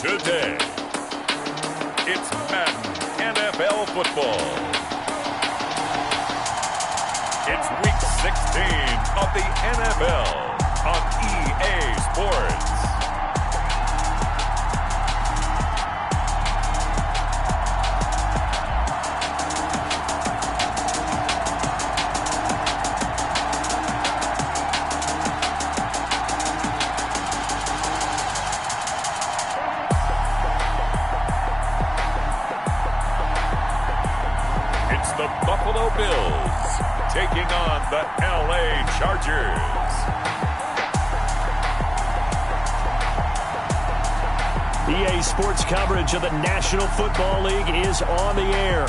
Today, it's Madden NFL football. It's week 16 of the NFL on EA Sports. The Buffalo Bills taking on the LA Chargers. EA Sports coverage of the National Football League is on the air.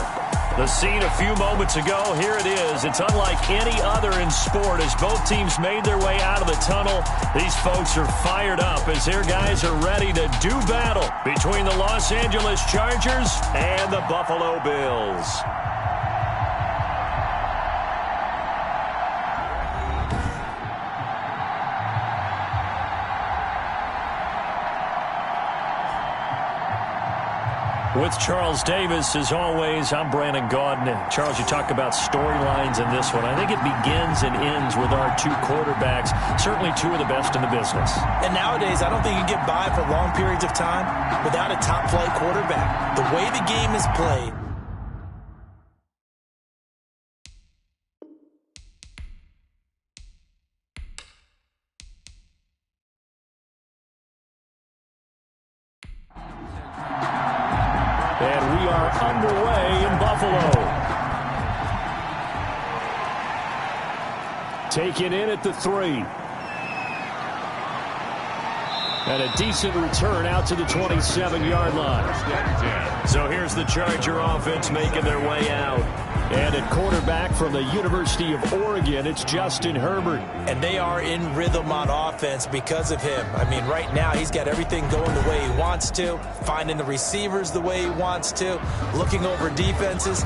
The scene a few moments ago, here it is. It's unlike any other in sport as both teams made their way out of the tunnel. These folks are fired up as their guys are ready to do battle between the Los Angeles Chargers and the Buffalo Bills. With Charles Davis, as always, I'm Brandon Gaudin. Charles, you talk about storylines in this one. I think it begins and ends with our two quarterbacks, certainly two of the best in the business. And nowadays, I don't think you can get by for long periods of time without a top-flight quarterback. The way the game is played, and we are underway in Buffalo. Taken in at the 3. And a decent return out to the 27-yard line. So here's the Charger offense making their way out. And at quarterback from the University of Oregon, it's Justin Herbert. and they are in rhythm on offense because of him. I mean, right now, he's got everything going the way he wants to, finding the receivers the way he wants to, looking over defenses.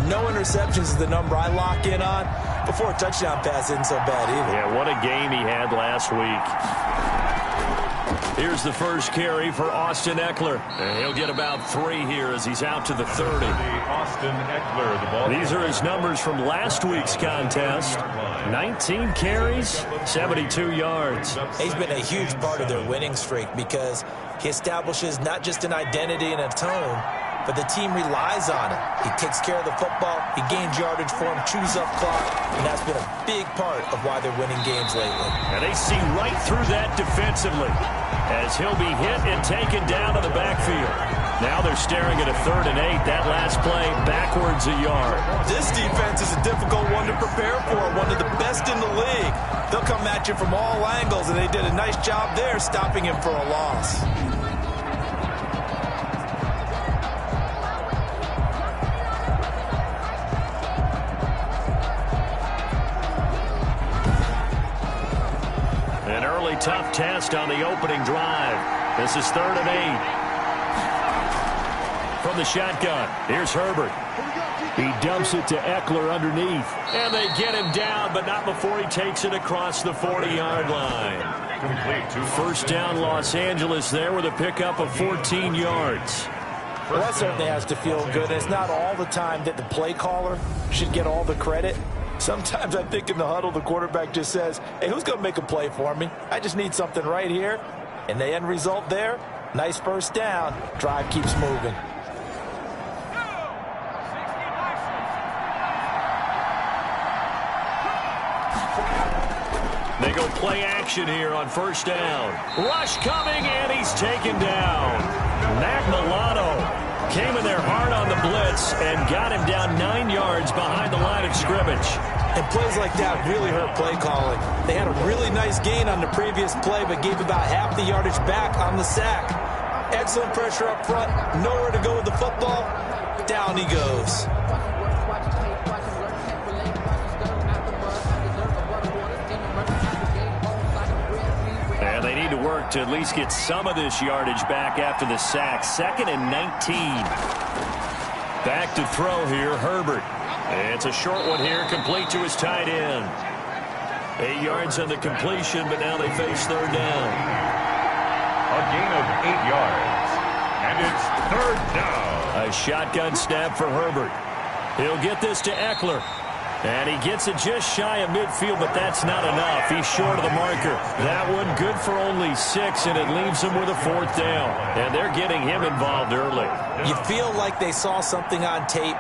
No interceptions is the number I lock in on. Before a touchdown pass isn't so bad either. Yeah, what a game he had last week. Here's the first carry for Austin Eckler. And he'll get about 3 here as he's out to the 30. Austin Eckler, the ball. These are his numbers from last week's contest. 19 carries, 72 yards. He's been a huge part of their winning streak because he establishes not just an identity and a tone, but the team relies on it. He takes care of the football, he gains yardage for him, chews up clock, and that's been a big part of why they're winning games lately. And they see right through that defensively as he'll be hit and taken down to the backfield. Now they're staring at a 3rd and 8. That last play backwards a yard. This defense is a difficult one to prepare for, one of the best in the league. They'll come at you from all angles, and they did a nice job there stopping him for a loss. An early tough test on the opening drive. This is 3rd and 8. From the shotgun, here's Herbert. He dumps it to Eckler underneath. And they get him down, but not before he takes it across the 40-yard line. Complete. First down, Los Angeles there with a pickup of 14 yards. Well, that certainly has to feel good. It's not all the time that the play caller should get all the credit. Sometimes I think in the huddle, the quarterback just says, hey, who's going to make a play for me? I just need something right here. And the end result there, nice first down. Drive keeps moving. They go play action here on first down. Rush coming, and he's taken down. Matt Milano came in there hard on the blitz and got him down 9 yards behind the line of scrimmage. And plays like that really hurt play calling. They had a really nice gain on the previous play, but gave about half the yardage back on the sack. Excellent pressure up front, nowhere to go with the football. Down he goes. And they need to work to at least get some of this yardage back after the sack. 2nd and 19. Back to throw here, Herbert. It's a short one here, complete to his tight end. 8 yards on the completion, but now they face 3rd down. A gain of 8 yards. And it's third down. A shotgun snap for Herbert. He'll get this to Eckler. And he gets it just shy of midfield, but that's not enough. He's short of the marker. That one good for only 6, and it leaves him with a 4th down. And they're getting him involved early. You feel like they saw something on tape,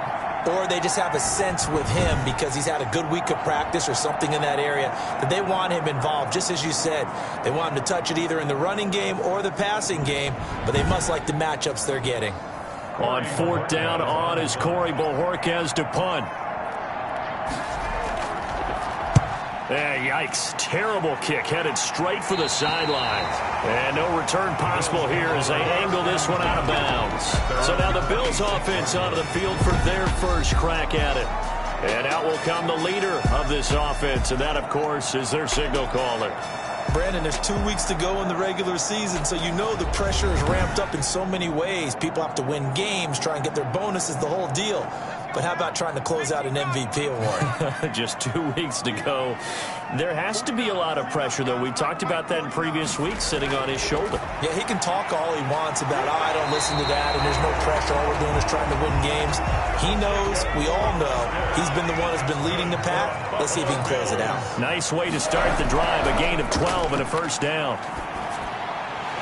or they just have a sense with him because he's had a good week of practice or something in that area that they want him involved. Just as you said, they want him to touch it either in the running game or the passing game, but they must like the matchups they're getting. On 4th down on is Corey Bojorquez to punt. Yikes. Terrible kick headed straight for the sidelines. And no return possible here as they angle this one out of bounds. So now the Bills offense onto the field for their first crack at it. And out will come the leader of this offense, and that, of course, is their signal caller. Brandon, there's 2 weeks to go in the regular season, so you know the pressure is ramped up in so many ways. People have to win games, try and get their bonuses, the whole deal. But how about trying to close out an MVP award? Just 2 weeks to go. There has to be a lot of pressure, though. We talked about that in previous weeks, sitting on his shoulder. Yeah, he can talk all he wants about, I don't listen to that, and there's no pressure. All we're doing is trying to win games. He knows, we all know, he's been the one who's been leading the pack. Let's see if he can close it out. Nice way to start the drive, a gain of 12 and a first down.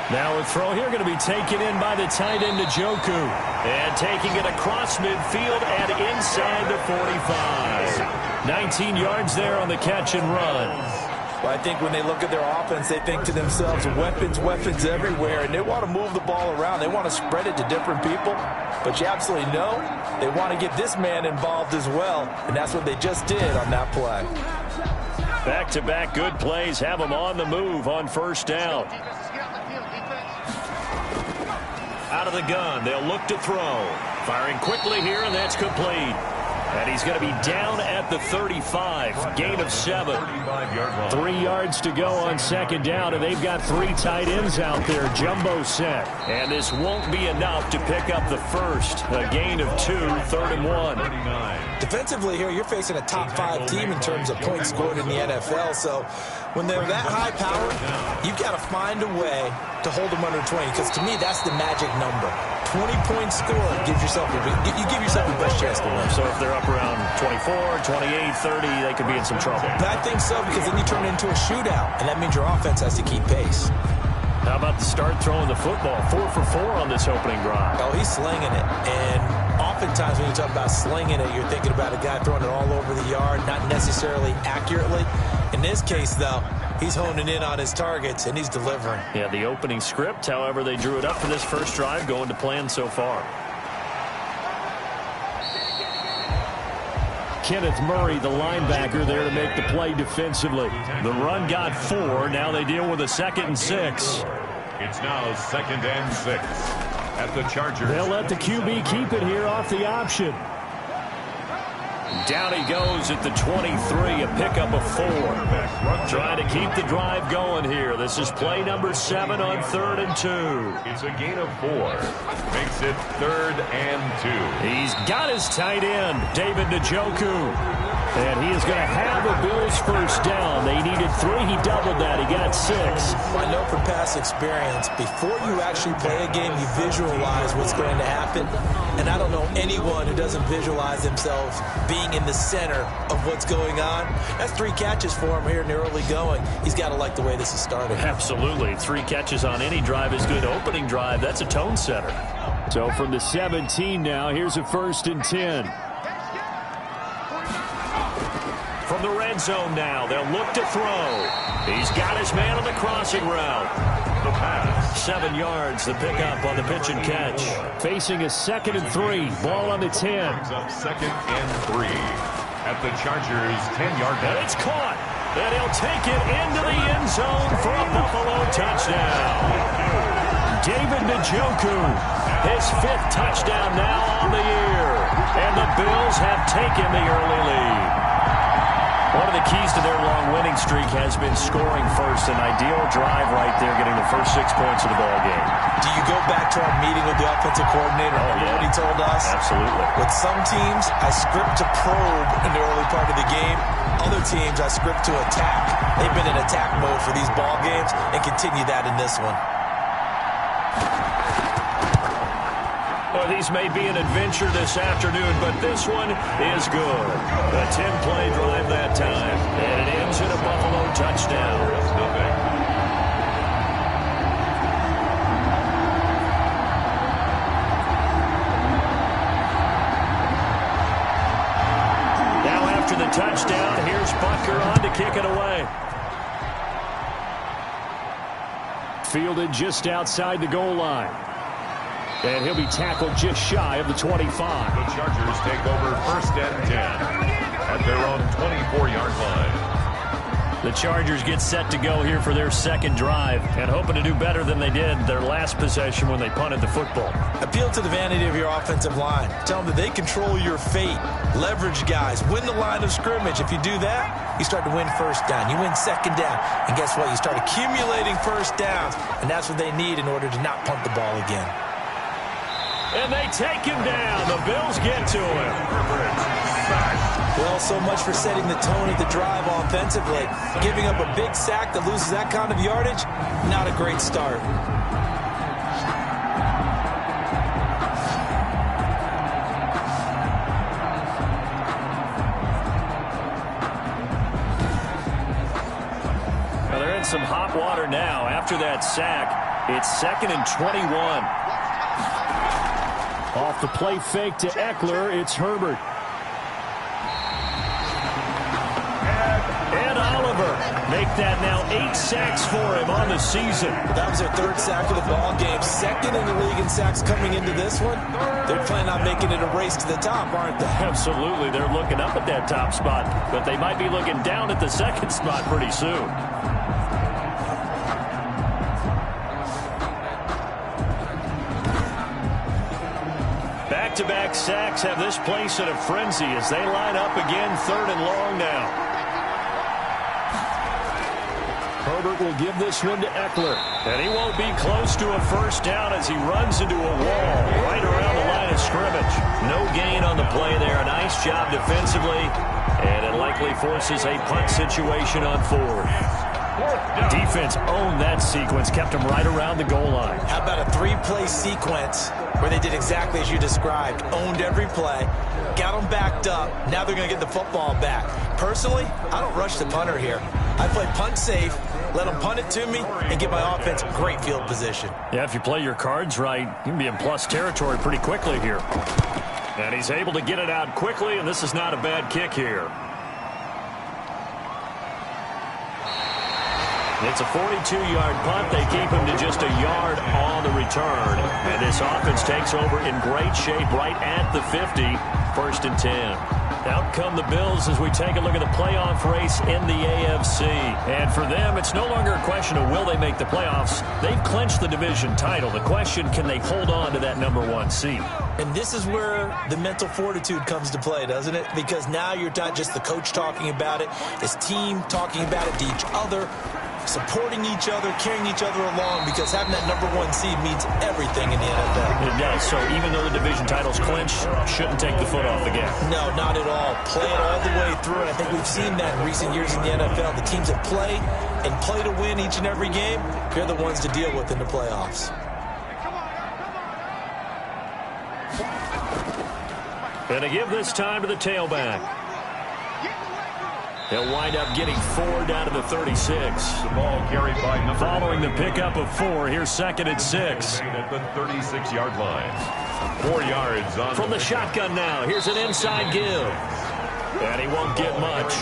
Now a throw here going to be taken in by the tight end Njoku. And taking it across midfield and inside the 45. 19 yards there on the catch and run. Well, I think when they look at their offense, they think to themselves, weapons, weapons everywhere, and they want to move the ball around. They want to spread it to different people. But you absolutely know they want to get this man involved as well, and that's what they just did on that play. Back-to-back good plays have them on the move on first down. Out of the gun, they'll look to throw. Firing quickly here, and that's complete. And he's going to be down at the 35. Gain of 7. 3 yards to go on second down, and they've got 3 tight ends out there. Jumbo set. And this won't be enough to pick up the first. A gain of 2, 3rd and 1. Defensively here, you're facing a top 5 team in terms of points scored in the NFL. So when they're that high powered, you've got to find a way to hold them under 20. Because to me, that's the magic number. 20 points scored gives yourself you give yourself the best chance to win. So if they're up around 24, 28, 30, they could be in some trouble. But I think so, because then you turn it into a shootout, and that means your offense has to keep pace. How about the start throwing the football? 4 for 4 on this opening drive. Oh, he's slinging it. And oftentimes when you talk about slinging it, you're thinking about a guy throwing it all over the yard, not necessarily accurately. In this case, though, he's honing in on his targets, and he's delivering. Yeah, the opening script, however, they drew it up for this first drive, going to plan so far. Kenneth Murray, the linebacker, there to make the play defensively. The run got 4. Now they deal with a 2nd and 6. It's now 2nd and 6 at the Chargers. They'll let the QB keep it here off the option. Down he goes at the 23, a pickup of 4. Trying to keep the drive going here. This is play number 7 on 3rd and 2. It's a gain of 4. Makes it 3rd and 2. He's got his tight end, David Njoku. And he is going to have the Bills first down. They needed 3. He doubled that. He got 6. I know from past experience, before you actually play a game, you visualize what's going to happen. And I don't know anyone who doesn't visualize themselves being in the center of what's going on. That's 3 catches for him here in the early going. He's got to like the way this is starting. Absolutely. 3 catches on any drive is good. Opening drive, that's a tone setter. So from the 17 now, here's a 1st and 10. From the red zone now, they'll look to throw. He's got his man on the crossing route. The pass. 7 yards, the pickup on the pitch and catch. Facing a 2nd and 3. Ball on the 10. Brings up 2nd and 3 at the Chargers' 10-yard line. And it's caught. And he'll take it into the end zone for a Buffalo touchdown. David Njoku, his 5th touchdown now on the year. And the Bills have taken the early lead. One of the keys to their long winning streak has been scoring first. An ideal drive right there, getting the first 6 points of the ball game. Do you go back to our meeting with the offensive coordinator? Yeah. What he told us? Absolutely. With some teams, I script to probe in the early part of the game. Other teams, I script to attack. They've been in attack mode for these ball games and continue that in this one. Well, these may be an adventure this afternoon, but this one is good. A 10-play drive that time, and it ends in a Buffalo touchdown. The touchdown. Here's Butker on to kick it away. Fielded just outside the goal line. And he'll be tackled just shy of the 25. The Chargers take over 1st and 10 at their own 24-yard line. The Chargers get set to go here for their second drive and hoping to do better than they did their last possession when they punted the football. Appeal to the vanity of your offensive line. Tell them that they control your fate. Leverage guys. Win the line of scrimmage. If you do that, you start to win first down. You win second down. And guess what? You start accumulating first downs. And that's what they need in order to not punt the ball again. And they take him down. The Bills get to him. Well, so much for setting the tone of the drive offensively. Giving up a big sack that loses that kind of yardage, not a great start. Well, they're in some hot water now. After that sack, it's 2nd and 21. Off the play fake to Eckler, it's Herbert. And Oliver make that now 8 sacks for him on the season. That was their 3rd sack of the ball game. 2nd in the league in sacks coming into this one. They're planning on making it a race to the top, aren't they? Absolutely. They're looking up at that top spot, but they might be looking down at the 2nd spot pretty soon. Back-to-back sacks have this place in a frenzy as they line up again 3rd and long now. Herbert will give this one to Eckler. And he won't be close to a first down as he runs into a wall right around the line of scrimmage. No gain on the play there. A nice job defensively. And it likely forces a punt situation on 4th. Defense owned that sequence, kept him right around the goal line. How about a 3-play sequence where they did exactly as you described? Owned every play, got them backed up. Now they're going to get the football back. Personally, I don't rush the punter here. I play punt safe, let them punt it to me, and give my offense great field position. Yeah, if you play your cards right, you can be in plus territory pretty quickly here. And he's able to get it out quickly, and this is not a bad kick here. It's a 42-yard punt. They keep him to just a yard on the return. And this offense takes over in great shape right at the 50. 1st and 10. Out come the Bills as we take a look at the playoff race in the AFC. And for them, it's no longer a question of will they make the playoffs. They've clinched the division title. The question, can they hold on to that #1 seed? And this is where the mental fortitude comes to play, doesn't it? Because now you're not just the coach talking about it. It's team talking about it to each other, supporting each other, carrying each other along, because having that #1 seed means everything in the NFL. It does. So even though the division title's clinched, shouldn't take the foot off the gas. No, not at all. Play it all the way through, and I think we've seen that in recent years in the NFL. The teams that play and play to win each and every game, they're the ones to deal with in the playoffs. And to give this time to the tailback. He'll wind up getting 4 down to the 36. The ball carried by number Following the pickup of 4, here's 2nd and 6. at the 36-yard line. 4 yards on From the shotgun now, here's an inside give. And he won't get much.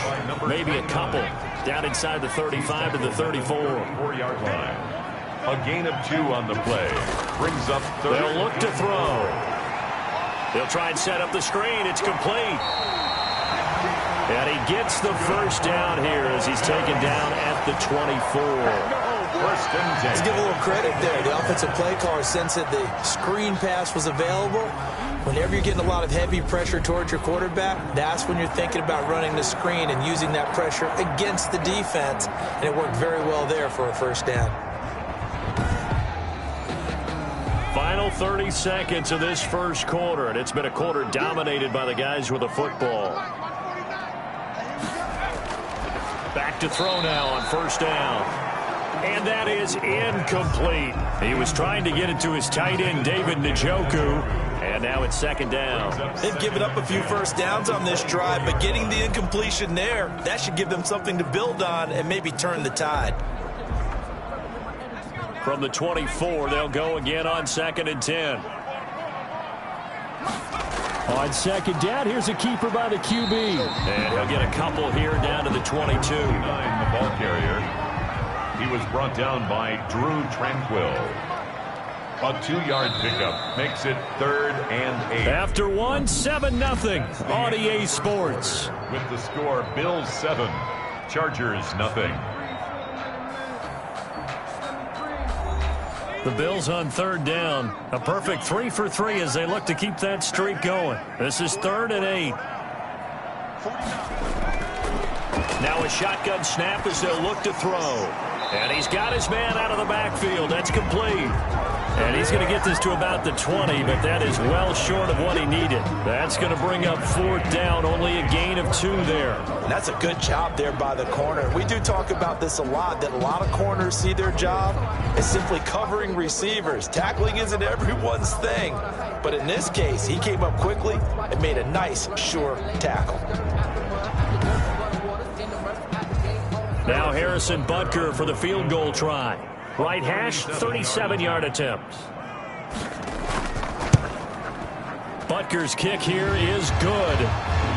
Maybe a couple. Down inside the 35 to the 34. 4-yard line. A gain of 2 on the play. Brings up 3rd. They'll look to throw. They'll try and set up the screen. It's complete. And he gets the first down here as he's taken down at the 24. 1st and 10. Let's give a little credit there. The offensive play caller sensed that the screen pass was available. Whenever you're getting a lot of heavy pressure towards your quarterback, that's when you're thinking about running the screen and using that pressure against the defense. And it worked very well there for a first down. Final 30 seconds of this first quarter, and it's been a quarter dominated by the guys with the football. Back to throw now on first down. And that is incomplete. He was trying to get it to his tight end, David Njoku, And now it's second down. They've given up a few first downs on this drive, but getting the incompletion there, that should give them something to build on and maybe turn the tide. From the 24, they'll go again on second and 10. On second down, here's a keeper by the QB. And he'll get a couple here down to the 22. The ball carrier. He was brought down by Drew Tranquill. A 2-yard pickup makes it 3rd and 8. After one, 7-0 on EA Sports. With the score, Bills 7, Chargers 0. The Bills on third down. A perfect 3 for 3 as they look to keep that streak going. This is 3rd and 8. Now a shotgun snap as they'll look to throw. And he's got his man out of the backfield. That's complete. And he's going to get this to about the 20, but that is well short of what he needed. That's going to bring up 4th down, only a gain of 2 there. And that's a good job there by the corner. We do talk about this a lot, that a lot of corners see their job as simply covering receivers. Tackling isn't everyone's thing. But in this case, he came up quickly and made a nice, sure tackle. Now Harrison Butker for the field goal try. Right hash, 37-yard attempt. Butker's kick here is good.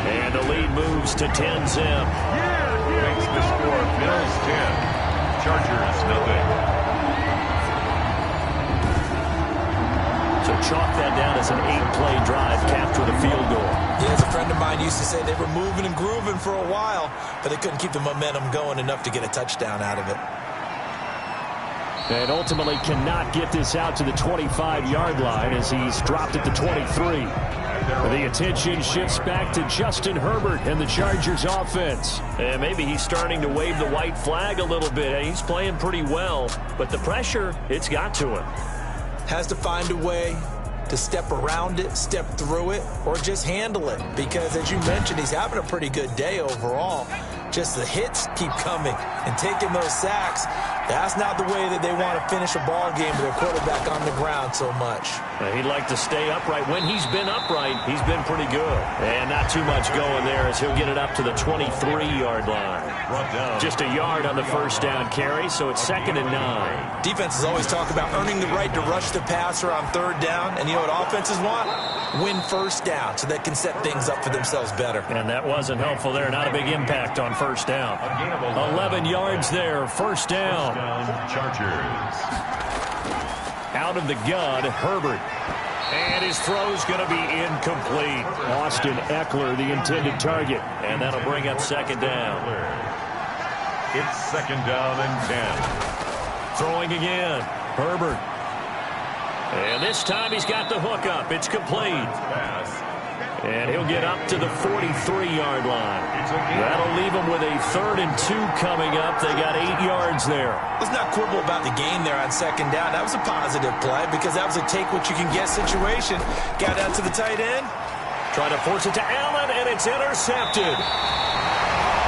And the lead moves to 10-zip. Makes the score Bills 10, Chargers 0. So chalk that down as an 8-play drive, capture the field goal. Yeah, as a friend of mine used to say, they were moving and grooving for a while, but they couldn't keep the momentum going enough to get a touchdown out of it. And ultimately cannot get this out to the 25-yard line as he's dropped at the 23. The attention shifts back to Justin Herbert and the Chargers offense. And maybe he's starting to wave the white flag a little bit. He's playing pretty well, but the pressure, it's got to him. Has to find a way to step around it, step through it, or just handle it. Because as you mentioned, he's having a pretty good day overall. Just the hits keep coming and taking those sacks. That's not the way that they want to finish a ball game with their quarterback on the ground so much. He'd like to stay upright. When he's been upright, he's been pretty good. And not too much going there as he'll get it up to the 23-yard line. Just a yard on the first down carry, so it's 2nd and 9. Defenses always talk about earning the right to rush the passer on 3rd down. And you know what offenses want? Win first down so they can set things up for themselves better. And that wasn't helpful there. Not a big impact on first down. 11 yards there, first down. Chargers. Out of the gun, Herbert. And his throw's going to be incomplete. Austin Eckler, the intended target. And that'll bring up 2nd down. It's 2nd down and 10. Throwing again, Herbert. And this time he's got the hook up. It's complete. And he'll get up to the 43-yard line. That'll leave him with a 3rd and 2 coming up. They got 8 yards there. Let's not quibble about the gain there on 2nd down. That was a positive play because that was a take-what-you-can-get situation. Got out to the tight end. Trying to force it to Allen, and it's intercepted.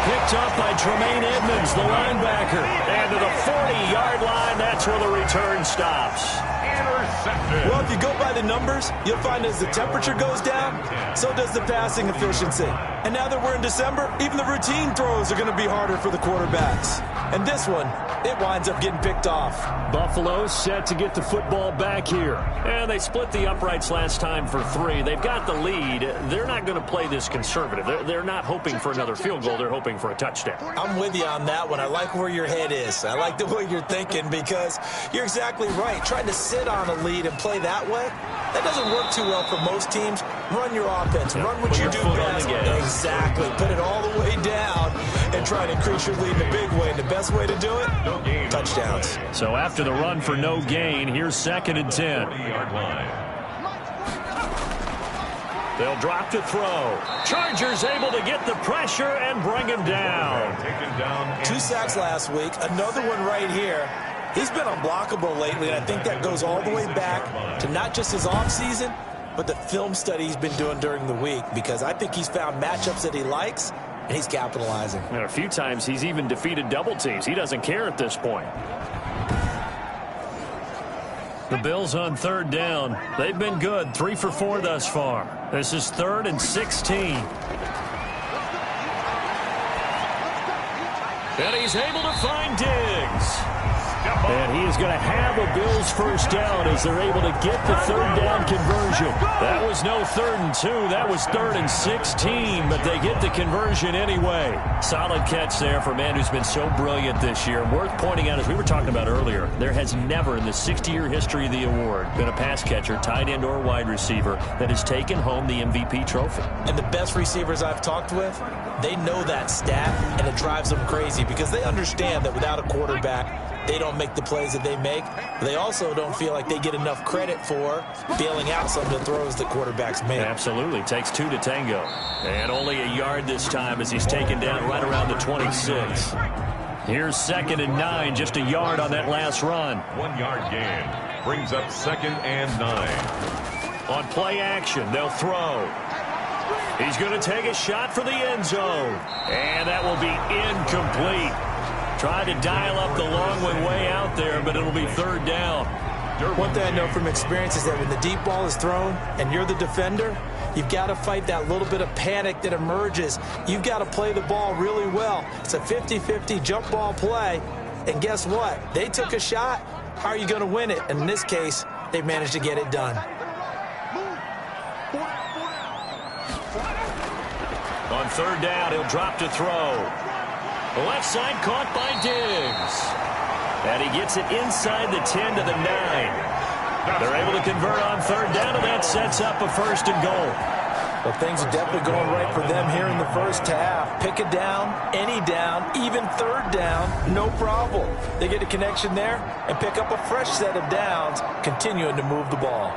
Picked up by Tremaine Edmonds, the linebacker. And to the 40-yard line, that's where the return stops. Intercepted. Well, if you go by the numbers, you'll find as the temperature goes down, so does the passing efficiency. And now that we're in December, even the routine throws are going to be harder for the quarterbacks. And this one, it winds up getting picked off. Buffalo set to get the football back here. And they split the uprights last time for 3. They've got the lead. They're not going to play this conservative. They're not hoping for another field goal. They're hoping for a touchdown. I'm with you on that one. I like where your head is. I like the way you're thinking because you're exactly right. Trying to sit on a lead and play that way, that doesn't work too well for most teams. Run your offense. Run what you do best. Exactly. Put it all the way down and try to increase your lead in a big way. And the best way to do it? Touchdowns. So after the run for no gain, here's 2nd and 10. They'll drop to throw. Chargers able to get the pressure and bring him down. 2 sacks last week. Another one right here. He's been unblockable lately, and I think that goes all the way back to not just his offseason, but the film study he's been doing during the week, because I think he's found matchups that he likes, and he's capitalizing. And a few times he's even defeated double teams. He doesn't care at this point. The Bills on third down. They've been good, 3 for 4 thus far. This is 3rd and 16. And he's able to find Diggs. And he is going to have a Bills first down as they're able to get the third down conversion. That was no 3rd and 2. That was 3rd and 16, but they get the conversion anyway. Solid catch there for a man who's been so brilliant this year. Worth pointing out, as we were talking about earlier, there has never in the 60-year history of the award been a pass catcher, tight end, or wide receiver that has taken home the MVP trophy. And the best receivers I've talked with, they know that stat, and it drives them crazy because they understand that without a quarterback, they don't make the plays that they make. But they also don't feel like they get enough credit for bailing out some of the throws that quarterbacks make. Absolutely. Takes 2 to tango. And only a yard this time as he's taken down right around the 26. Here's 2nd and 9, just a yard on that last run. 1 yard gain. Brings up 2nd and 9. On play action, they'll throw. He's going to take a shot for the end zone. And that will be incomplete. Tried to dial up the long one way out there, but it'll be 3rd down. One thing I know from experience is that when the deep ball is thrown and you're the defender, you've got to fight that little bit of panic that emerges. You've got to play the ball really well. It's a 50-50 jump ball play. And guess what? They took a shot. How are you going to win it? And in this case, they managed to get it done. On 3rd down, he'll drop to throw. Left side caught by Diggs. And he gets it inside the 10 to the 9. They're able to convert on 3rd down, and that sets up a 1st and goal. Well, things are definitely going right for them here in the first half. Pick a down, any down, even 3rd down, no problem. They get a connection there and pick up a fresh set of downs, continuing to move the ball.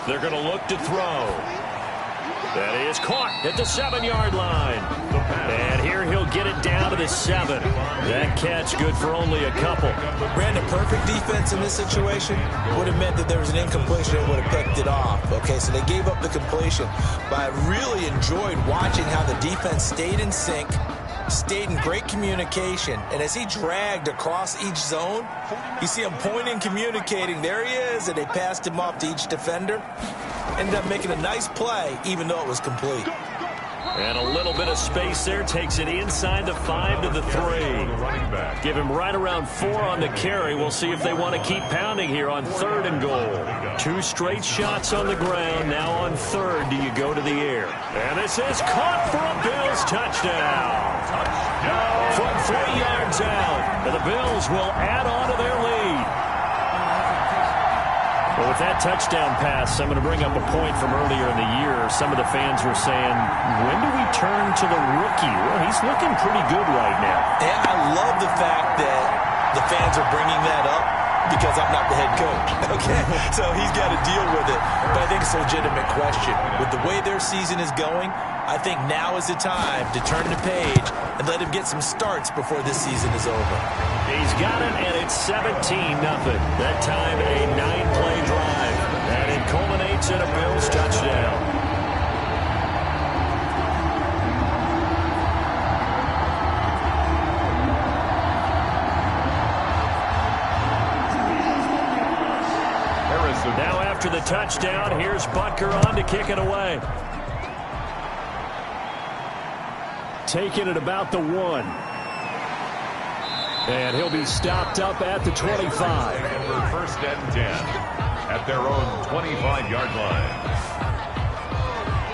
They're going to look to throw. That is caught at the 7-yard line. And here he'll get it down to the 7. That catch good for only a couple. Brandon, perfect defense in this situation would have meant that there was an incompletion and would have picked it off. Okay, so they gave up the completion. But I really enjoyed watching how the defense stayed in sync, stayed in great communication, and as he dragged across each zone, you see him pointing, communicating. There he is, and they passed him off to each defender. Ended up making a nice play, even though it was complete. And a little bit of space there. Takes it inside the 5 to the 3. Give him right around 4 on the carry. We'll see if they want to keep pounding here on 3rd and goal. 2 straight shots on the ground. Now on 3rd, do you go to the air? And this is caught for a Bills touchdown. From 3 yards out. And the Bills will add on to their lead. Well, with that touchdown pass, I'm going to bring up a point from earlier in the year. Some of the fans were saying, when do we turn to the rookie? Well, he's looking pretty good right now. Yeah, I love the fact that the fans are bringing that up because I'm not the head coach. Okay, so he's got to deal with it. But I think it's a legitimate question. With the way their season is going, I think now is the time to turn the page and let him get some starts before this season is over. He's got it, and it's 17-0. That time a 9-play drive. And it culminates in a Bills touchdown. Now after the touchdown, here's Butker on to kick it away. Taking it about the 1. And he'll be stopped up at the 25. For 1st and 10 at their own 25-yard line.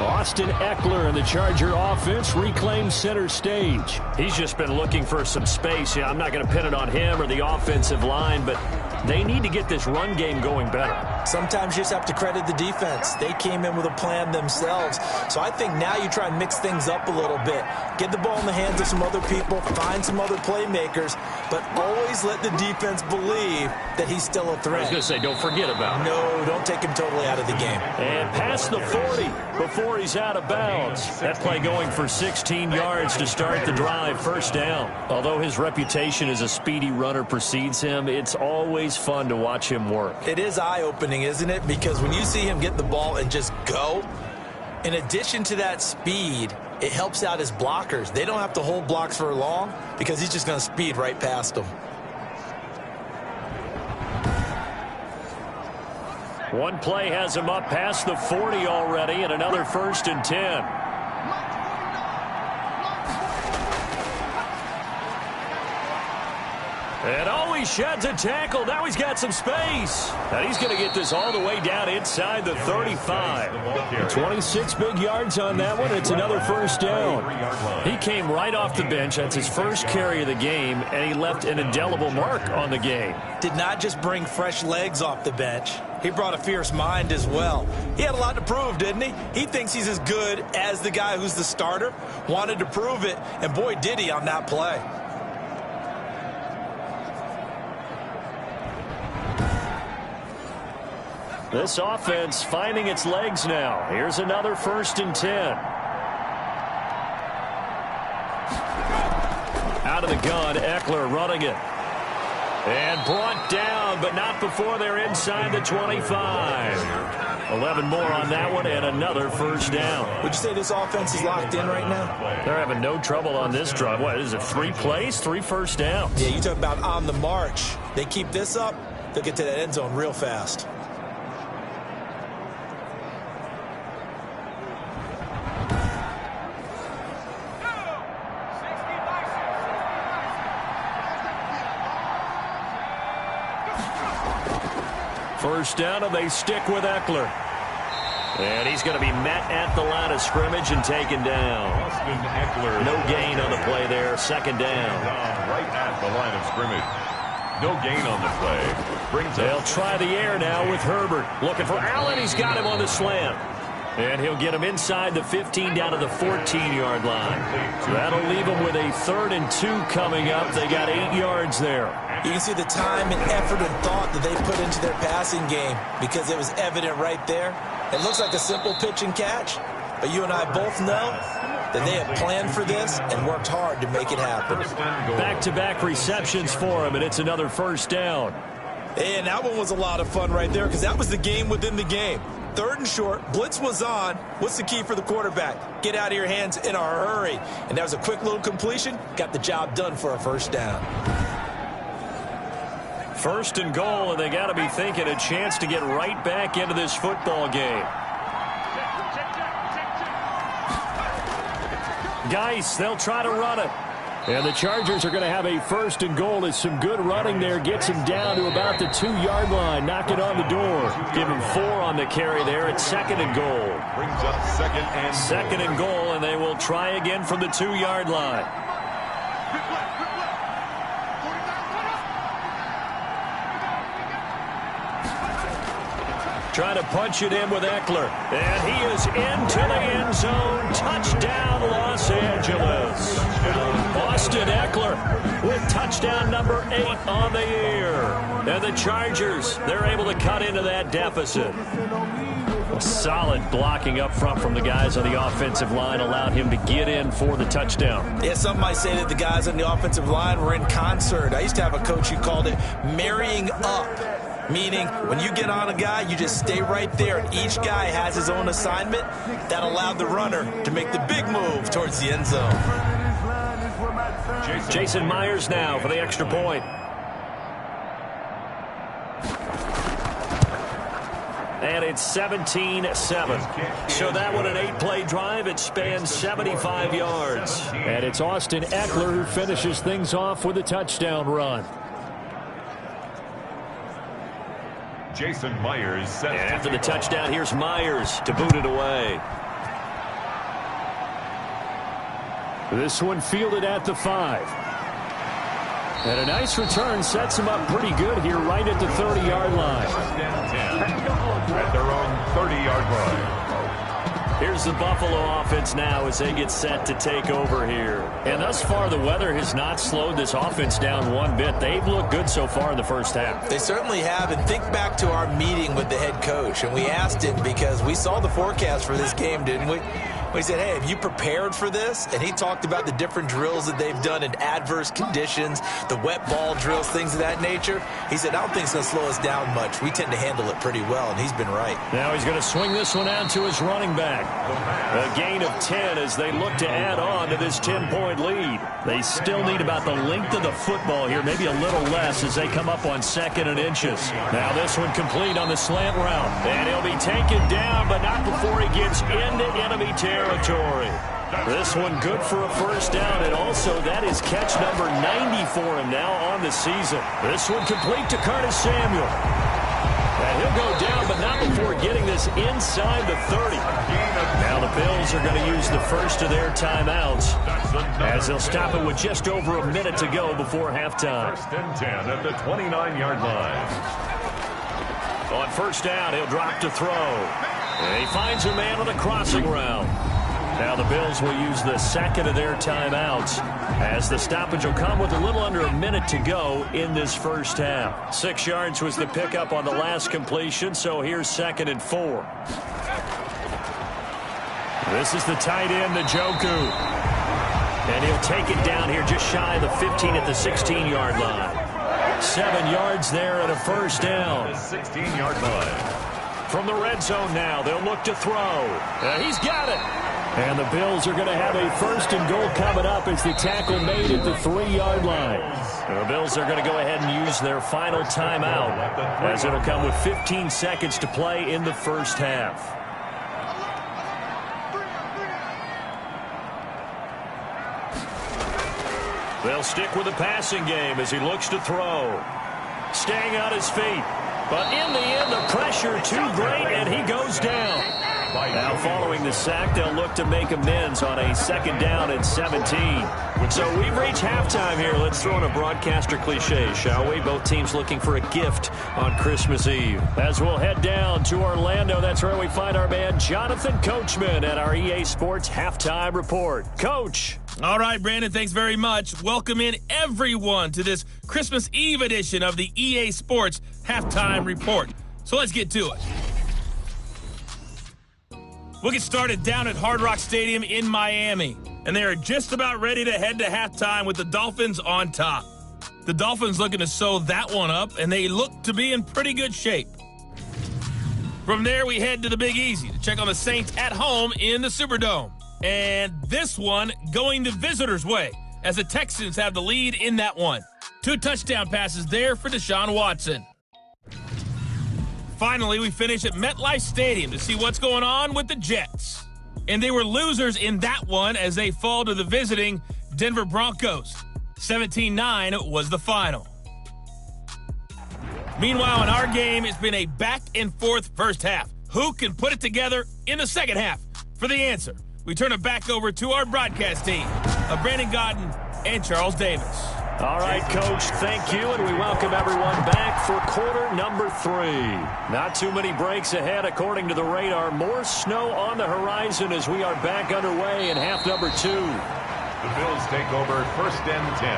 Austin Eckler and the Charger offense reclaim center stage. He's just been looking for some space. Yeah, I'm not going to pin it on him or the offensive line, but they need to get this run game going better. Sometimes you just have to credit the defense. They came in with a plan themselves. So I think now you try and mix things up a little bit. Get the ball in the hands of some other people, find some other playmakers, but always let the defense believe that he's still a threat. I was going to say, don't forget about him. No, don't take him totally out of the game. And past the 40 before he's out of bounds. That play going for 16 yards to start the drive, 1st down. Although his reputation as a speedy runner precedes him, it's always fun to watch him work. It is eye-opening eye-opening, isn't it? Because when you see him get the ball and just go, in addition to that speed, it helps out his blockers. They don't have to hold blocks for long because he's just going to speed right past them. One play has him up past the 40 already, and another 1st and 10. And he sheds a tackle. Now he's got some space. And he's going to get this all the way down inside the 35. 26 big yards on that one. It's another 1st down. He came right off the bench. That's his first carry of the game, and he left an indelible mark on the game. Did not just bring fresh legs off the bench. He brought a fierce mind as well. He had a lot to prove, didn't he? He thinks he's as good as the guy who's the starter. Wanted to prove it, and boy, did he on that play. This offense finding its legs now. Here's another 1st and 10. Out of the gun, Eckler running it. And brought down, but not before they're inside the 25. 11 more on that one, and another 1st down. Would you say this offense is locked in right now? They're having no trouble on this drive. What is it, 3 plays, 3 first downs? Yeah, you talk about on the march. They keep this up, they'll get to that end zone real fast. First down, and they stick with Eckler. And he's going to be met at the line of scrimmage and taken down. No gain on the play there. 2nd down. Right at the line of scrimmage. No gain on the play. They'll try the air now with Herbert. Looking for Allen. He's got him on the slant. And he'll get him inside the 15 down to the 14-yard line. So that'll leave him with a 3rd and 2 coming up. They got 8 yards there. You can see the time and effort and thought that they put into their passing game because it was evident right there. It looks like a simple pitch and catch, but you and I both know that they have planned for this and worked hard to make it happen. Back-to-back receptions for him, and it's another 1st down. And that one was a lot of fun right there because that was the game within the game. 3rd and short, blitz was on. What's the key for the quarterback? Get out of your hands in a hurry. And that was a quick little completion. Got the job done for a 1st down. 1st and goal, and they got to be thinking a chance to get right back into this football game. Geis, they'll try to run it. And the Chargers are going to have a 1st and goal as some good running there gets him down to about the 2-yard line. Knock it on the door. Give him 4 on the carry there at 2nd and goal. Brings up 2nd and goal, and they will try again from the 2-yard line. Trying to punch it in with Eckler. And he is into the end zone. Touchdown, Los Angeles. Austin Eckler with touchdown number 8 on the year. And the Chargers, they're able to cut into that deficit. Solid blocking up front from the guys on the offensive line allowed him to get in for the touchdown. Yeah, some might say that the guys on the offensive line were in concert. I used to have a coach who called it marrying up. Meaning, when you get on a guy, you just stay right there, and each guy has his own assignment. That allowed the runner to make the big move towards the end zone. Jason Myers now for the extra point. And it's 17-7. So that one an 8-play drive. It spans 75 yards. And it's Austin Eckler who finishes things off with a touchdown run. Jason Myers sets. And after the touchdown, here's Myers to boot it away. This one fielded at the 5. And a nice return sets him up pretty good here right at the 30-yard line. At their own 30-yard line. Here's the Buffalo offense now as they get set to take over here. And thus far, the weather has not slowed this offense down one bit. They've looked good so far in the first half. They certainly have. And think back to our meeting with the head coach. And we asked him because we saw the forecast for this game, didn't we? He said, hey, have you prepared for this? And he talked about the different drills that they've done in adverse conditions, the wet ball drills, things of that nature. He said, I don't think it's going to slow us down much. We tend to handle it pretty well, and he's been right. Now he's going to swing this one out to his running back. A gain of 10 as they look to add on to this 10-point lead. They still need about the length of the football here, maybe a little less as they come up on 2nd and inches. Now this one complete on the slant route. And he'll be taken down, but not before he gets into enemy territory. This one good for a first down, and also that is catch number 90 for him now on the season. This one complete to Curtis Samuel. And he'll go down, but not before getting this inside the 30. Now the Bills are going to use the first of their timeouts as they'll stop it with just over a minute to go before halftime. 1st and 10 at the 29-yard line. On first down, he'll drop to throw. And he finds a man on the crossing route. Now the Bills will use the second of their timeouts as the stoppage will come with a little under a minute to go in this first half. 6 yards was the pickup on the last completion, so here's 2nd and 4. This is the tight end, Njoku. And he'll take it down here just shy of the 15 at the 16-yard line. 7 yards there and a first down. The 16-yard line. From the red zone now, they'll look to throw. He's got it. And the Bills are going to have a 1st and goal coming up as the tackle made at the 3-yard line. The Bills are going to go ahead and use their final timeout as it'll come with 15 seconds to play in the first half. They'll stick with the passing game as he looks to throw. Staying on his feet. But in the end, the pressure too great, and he goes down. Now following the sack, they'll look to make amends on a 2nd down and 17. So we've reached halftime here. Let's throw in a broadcaster cliche, shall we? Both teams looking for a gift on Christmas Eve. As we'll head down to Orlando, that's where we find our man Jonathan Coachman at our EA Sports Halftime Report. Coach. All right, Brandon, thanks very much. Welcome in everyone to this Christmas Eve edition of the EA Sports Halftime Report. So let's get to it. We'll get started down at Hard Rock Stadium in Miami, and they are just about ready to head to halftime with the Dolphins on top. The Dolphins looking to sew that one up, and they look to be in pretty good shape. From there, we head to the Big Easy to check on the Saints at home in the Superdome. And this one going the visitors' way as the Texans have the lead in that one. 2 touchdown passes there for Deshaun Watson. Finally, we finish at MetLife Stadium to see what's going on with the Jets. And they were losers in that one as they fall to the visiting Denver Broncos. 17-9 was the final. Meanwhile, in our game, it's been a back-and-forth first half. Who can put it together in the second half? For the answer, we turn it back over to our broadcast team of Brandon Godden and Charles Davis. All right, Coach, thank you, and we welcome everyone back for quarter number 3. Not too many breaks ahead according to the radar. More snow on the horizon as we are back underway in half number 2. The Bills take over 1st and 10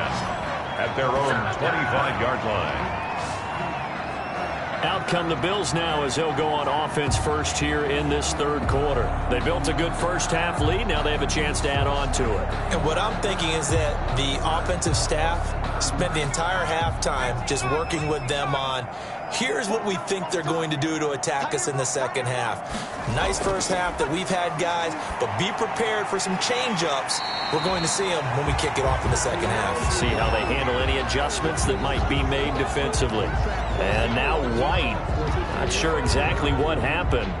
at their own 25-yard line. Out come the Bills now as they'll go on offense first here in this 3rd quarter. They built a good first half lead. Now they have a chance to add on to it. And what I'm thinking is that the offensive staff spent the entire halftime just working with them on, here's what we think they're going to do to attack us in the second half. Nice first half that we've had, guys, but be prepared for some change-ups. We're going to see them when we kick it off in the second half. See how they handle any adjustments that might be made defensively. And now White. Not sure exactly what happened,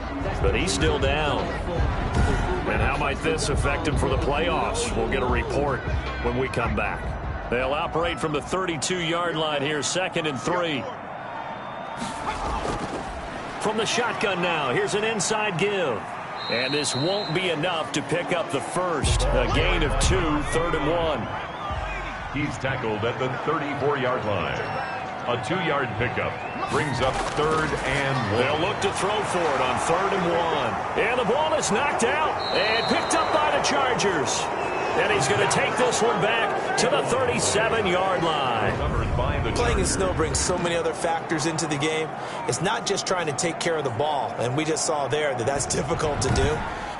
but he's still down. And how might this affect him for the playoffs? We'll get a report when we come back. They'll operate from the 32-yard line here, 2nd and 3. From the shotgun now, here's an inside give. And this won't be enough to pick up the first. A gain of 2, 3rd and 1. He's tackled at the 34-yard line. A 2-yard pickup brings up 3rd and 1. They'll look to throw for it on 3rd and 1. And the ball is knocked out and picked up by the Chargers. And he's going to take this one back to the 37-yard line. Playing in snow brings so many other factors into the game. It's not just trying to take care of the ball, and we just saw there that that's difficult to do.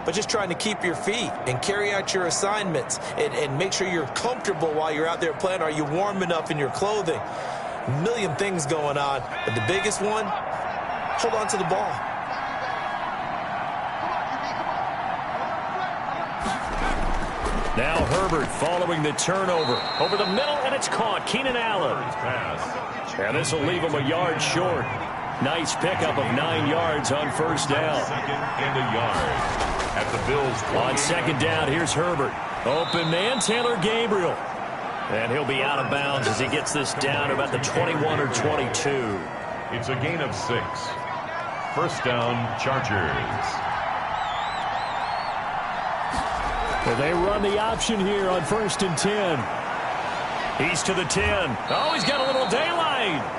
but just trying to keep your feet and carry out your assignments and make sure you're comfortable while you're out there playing. Are you warm enough in your clothing? A million things going on, but the biggest one, hold on to the ball. Now Herbert following the turnover. Over the middle, and it's caught. Keenan Allen. And this will leave him a yard short. Nice pickup of 9 yards on first down. Second and a yard at the Bills. On second down, here's Herbert. Open man, Taylor Gabriel. And he'll be out of bounds as he gets this down to about the 21 or 22. It's a gain of 6. First down, Chargers. Well, they run the option here on 1st and 10. He's to the 10. Oh, he's got a little daylight.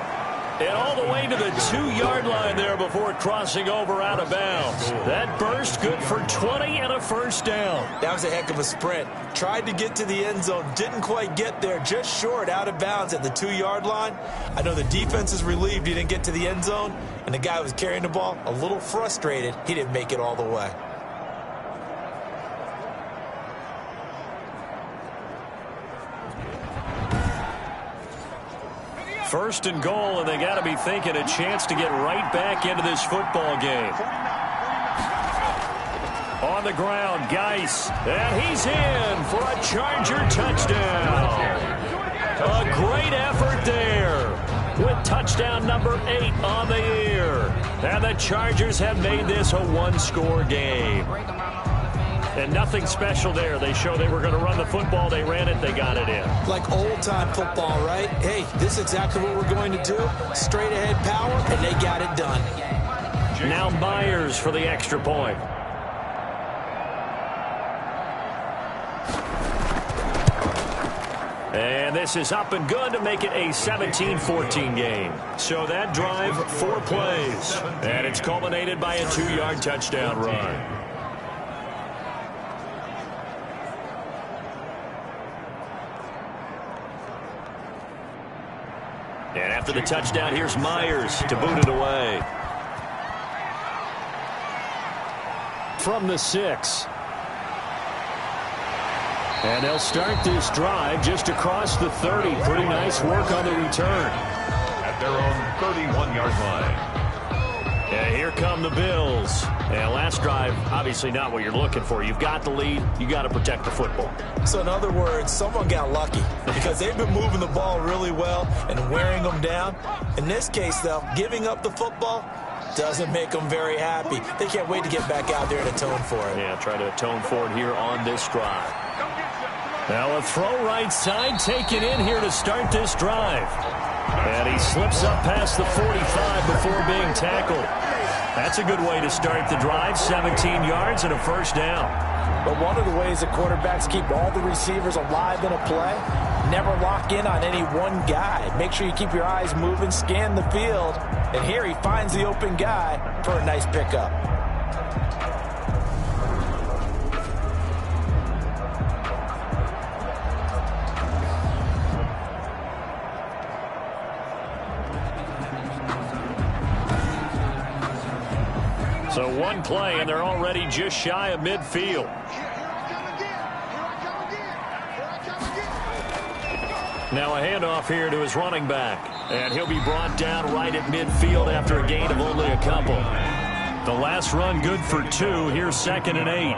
And all the way to the 2-yard line there before crossing over out of bounds. That burst good for 20 and a first down. That was a heck of a sprint. Tried to get to the end zone, didn't quite get there, just short out of bounds at the 2-yard line. I know the defense is relieved he didn't get to the end zone, and the guy who was carrying the ball, a little frustrated, he didn't make it all the way. First and goal, and they got to be thinking a chance to get right back into this football game. On the ground, Geis, and he's in for a Charger touchdown. A great effort there with touchdown number 8 on the year. And the Chargers have made this a one-score game. And nothing special there. They show they were going to run the football. They ran it. They got it in. Like old-time football, right? Hey, this is exactly what we're going to do. Straight ahead power, and they got it done. Now Myers for the extra point. And this is up and good to make it a 17-14 game. So that drive, 4 plays. And it's culminated by a 2-yard touchdown run. And after the touchdown, here's Myers to boot it away. From the 6. And they'll start this drive just across the 30. Pretty nice work on the return. At their own 31-yard line. And here come the Bills. And last drive, obviously not what you're looking for. You've got the lead. You got to protect the football. So in other words, someone got lucky because they've been moving the ball really well and wearing them down. In this case, though, giving up the football doesn't make them very happy. They can't wait to get back out there and atone for it. Yeah, try to atone for it here on this drive. Now a throw right side taken in here to start this drive. And he slips up past the 45 before being tackled. That's a good way to start the drive. 17 yards and a first down. But one of the ways that quarterbacks keep all the receivers alive in a play, never lock in on any one guy. Make sure you keep your eyes moving, scan the field. And here he finds the open guy for a nice pickup. So one play, and they're already just shy of midfield. Now a handoff here to his running back. And he'll be brought down right at midfield after a gain of only a couple. The last run good for 2. Here's 2nd and 8.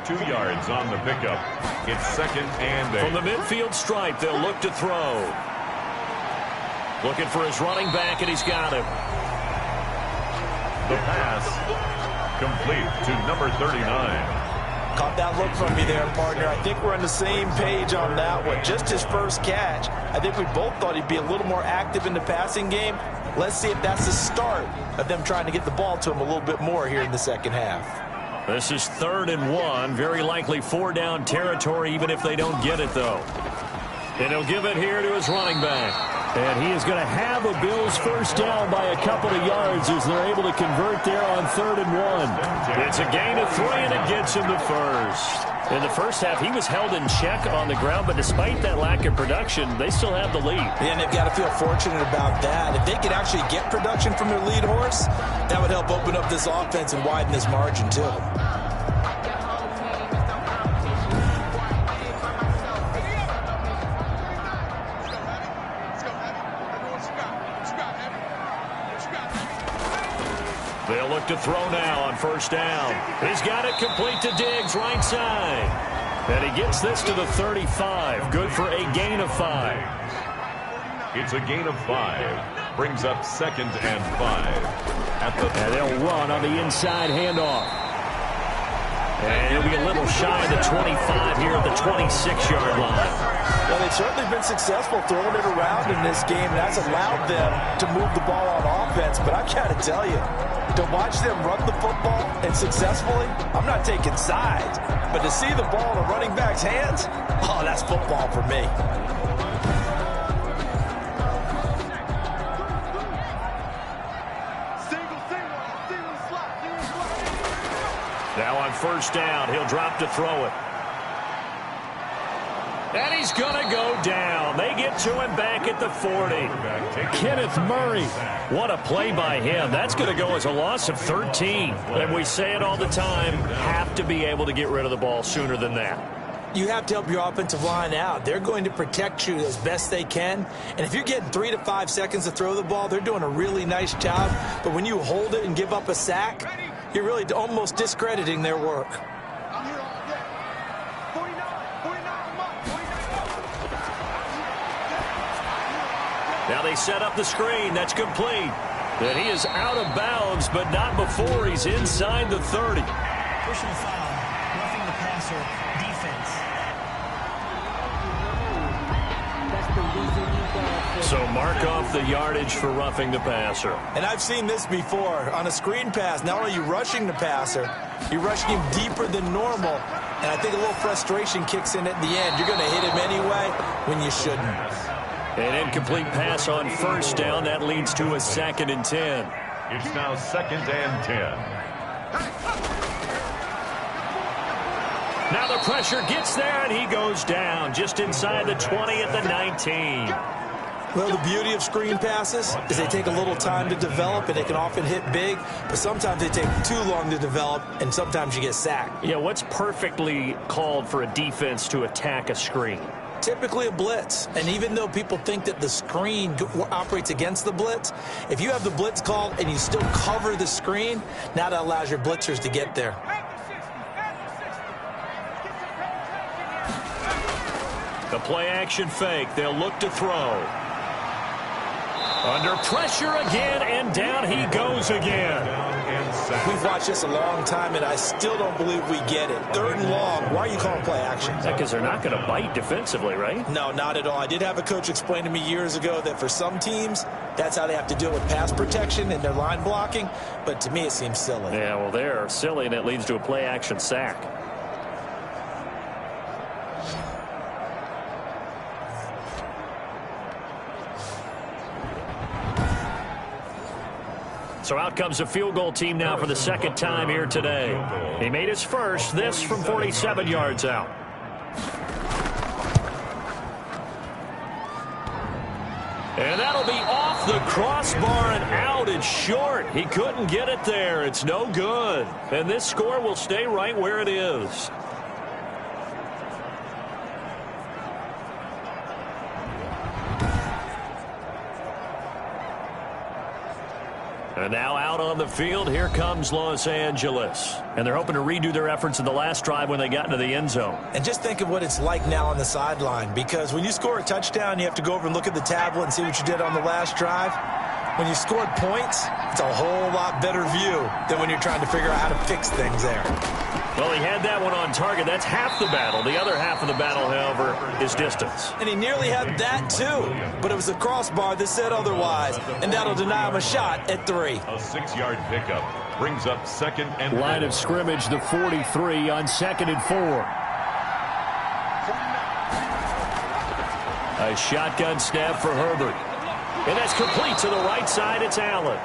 2 yards on the pickup. It's 2nd and 8. From the midfield stripe, they'll look to throw. Looking for his running back, and he's got him. The pass complete to number 39. Caught that look from me there, partner. I think we're on the same page on that one. Just his first catch. I think we both thought he'd be a little more active in the passing game. Let's see if that's the start of them trying to get the ball to him a little bit more here in the second half. This is 3rd and 1. Very likely 4-down territory, even if they don't get it, though. And he'll give it here to his running back. And he is going to have a Bills first down by a couple of yards as they're able to convert there on 3rd and 1. It's a gain of 3, and it gets him to first. In the first half, he was held in check on the ground, but despite that lack of production, they still have the lead. And they've got to feel fortunate about that. If they could actually get production from their lead horse, that would help open up this offense and widen this margin, too. They'll look to throw now on first down. He's got it complete to Diggs, right side. And he gets this to the 35. Good for a gain of 5. It's a gain of 5. Brings up 2nd and 5. And they'll run on the inside handoff. And he'll be a little shy of the 25 here at the 26-yard line. Well, they've certainly been successful throwing it around in this game. That's allowed them to move the ball on offense. But I've got to tell you, to watch them run the football and successfully, I'm not taking sides. But to see the ball in a running back's hands, oh, that's football for me. Now on first down, he'll drop to throw it. And he's going to go down. They get to him back at the 40. Kenneth Murray. What a play by him. That's going to go as a loss of 13. And we say it all the time, have to be able to get rid of the ball sooner than that. You have to help your offensive line out. They're going to protect you as best they can. And if you're getting 3 to 5 seconds to throw the ball, they're doing a really nice job. But when you hold it and give up a sack, you're really almost discrediting their work. Now they set up the screen. That's complete. And he is out of bounds, but not before he's inside the 30. Personal foul, roughing the passer, defense. So mark off the yardage for roughing the passer. And I've seen this before. On a screen pass, not only are you rushing the passer, you're rushing him deeper than normal. And I think a little frustration kicks in at the end. You're going to hit him anyway when you shouldn't. An incomplete pass on first down. That leads to a 2nd and 10. It's now 2nd and 10. Now the pressure gets there, and he goes down just inside the 20 at the 19. Well, the beauty of screen passes is they take a little time to develop, and they can often hit big, but sometimes they take too long to develop, and sometimes you get sacked. Yeah, what's perfectly called for a defense to attack a screen? Typically a blitz. And even though people think that the screen operates against the blitz, if you have the blitz called and you still cover the screen, now that allows your blitzers to get there. The play action fake. They'll look to throw. Under pressure again, and down he goes again. We've watched this a long time, and I still don't believe we get it. 3rd and long. Why are you calling play action? Because they're not going to bite defensively, right? No, not at all. I did have a coach explain to me years ago that for some teams, that's how they have to deal with pass protection and their line blocking. But to me, it seems silly. Yeah, well, they're silly, and it leads to a play action sack. So out comes a field goal team now for the 2nd time here today. He made his first, this from 47 yards out. And that'll be off the crossbar and out. It's short. He couldn't get it there. It's no good. And this score will stay right where it is. And now out on the field, here comes Los Angeles. And they're hoping to redo their efforts in the last drive when they got into the end zone. And just think of what it's like now on the sideline, because when you score a touchdown, you have to go over and look at the tablet and see what you did on the last drive. When you scored points, it's a whole lot better view than when you're trying to figure out how to fix things there. Well, he had that one on target. That's half the battle. The other half of the battle, however, is distance. And he nearly had that, too. But it was the crossbar that said otherwise. And that'll deny him a shot at 3. A 6-yard pickup brings up 2nd and 4. Line of scrimmage, the 43 on 2nd and 4. A shotgun snap for Herbert. And that's complete to the right side. It's Allen.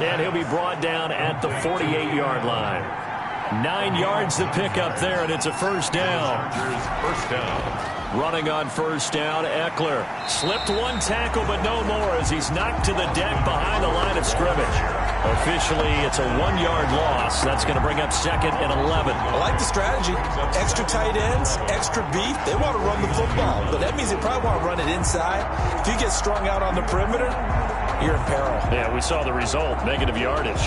And he'll be brought down at the 48-yard line. 9 yards to pick up there, and it's a first down. First down. Running on first down, Eckler. Slipped one tackle, but no more as he's knocked to the deck behind the line of scrimmage. Officially, it's a 1-yard loss. That's going to bring up 2nd and 11. I like the strategy. Extra tight ends, extra beef. They want to run the football, but that means they probably want to run it inside. If you get strung out on the perimeter, you're in peril. Yeah, we saw the result, negative yardage.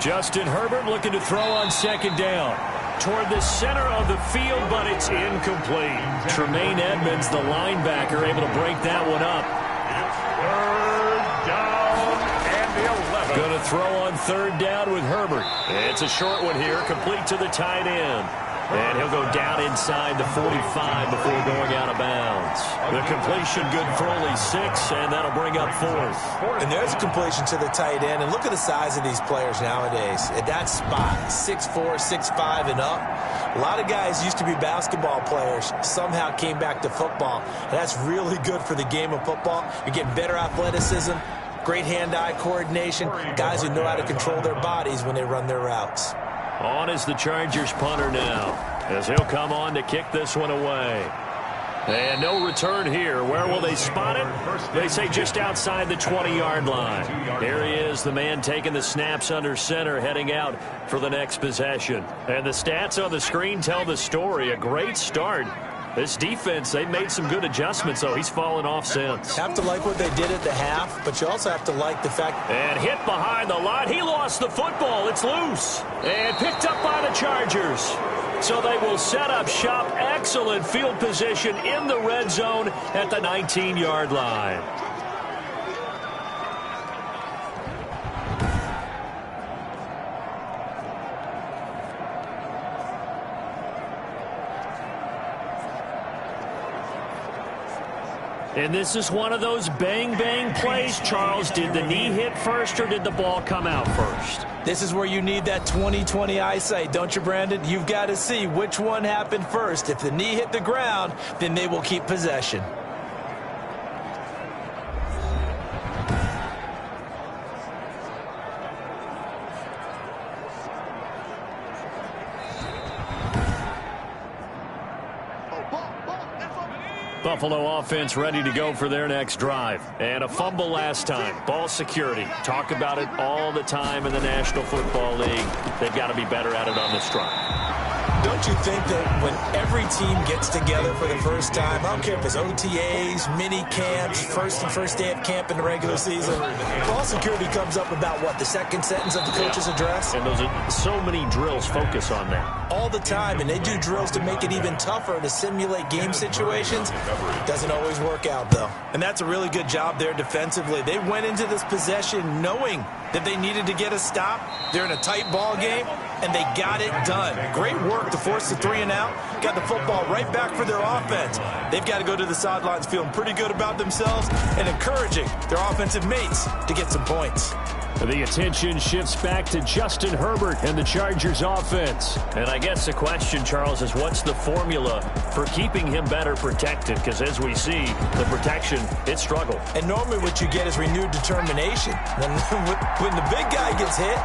Justin Herbert looking to throw on second down. Toward the center of the field, but it's incomplete. Tremaine Edmonds, the linebacker, able to break that one up. Third down and the 11. Going to throw on third down with Herbert. It's a short one here, complete to the tight end. And he'll go down inside the 45 before going out of bounds. The completion good for only 6, and that'll bring up fourth. And there's a completion to the tight end. And look at the size of these players nowadays. At that spot, 6'4", 6'5", and up. A lot of guys used to be basketball players, somehow came back to football. And that's really good for the game of football. You're getting better athleticism, great hand-eye coordination, guys who know how to control their bodies when they run their routes. On is the Chargers punter now, as he'll come on to kick this one away. And no return here. Where will they spot it? They say just outside the 20-yard line. Here he is, the man taking the snaps under center, heading out for the next possession. And the stats on the screen tell the story. A great start. This defense, they've made some good adjustments, though. He's fallen off since. Have to like what they did at the half, but you also have to like the fact... And hit behind the line. He lost the football. It's loose. And picked up by the Chargers. So they will set up shop. Excellent field position in the red zone at the 19-yard line. And this is one of those bang-bang plays, Charles. Did the knee hit first or did the ball come out first? This is where you need that 20/20 eyesight, don't you, Brandon? You've got to see which one happened first. If the knee hit the ground, then they will keep possession. Buffalo offense ready to go for their next drive. And a fumble last time. Ball security. Talk about it all the time in the National Football League. They've got to be better at it on this drive. Don't you think that when every team gets together for the first time, I don't care if it's OTAs, mini camps, first day of camp in the regular season, ball security comes up about what, the second sentence of the coach's address? And those are so many drills focus on that. All the time, and they do drills to make it even tougher to simulate game situations. Doesn't always work out, though. And that's a really good job there defensively. They went into this possession knowing that they needed to get a stop. They're in a tight ball game, and they got it done. Great work to force the 3 and out. Got the football right back for their offense. They've got to go to the sidelines feeling pretty good about themselves and encouraging their offensive mates to get some points. The attention shifts back to Justin Herbert and the Chargers offense. And I guess the question, Charles, is what's the formula for keeping him better protected? Because as we see, the protection, it struggled. And normally what you get is renewed determination. When the big guy gets hit,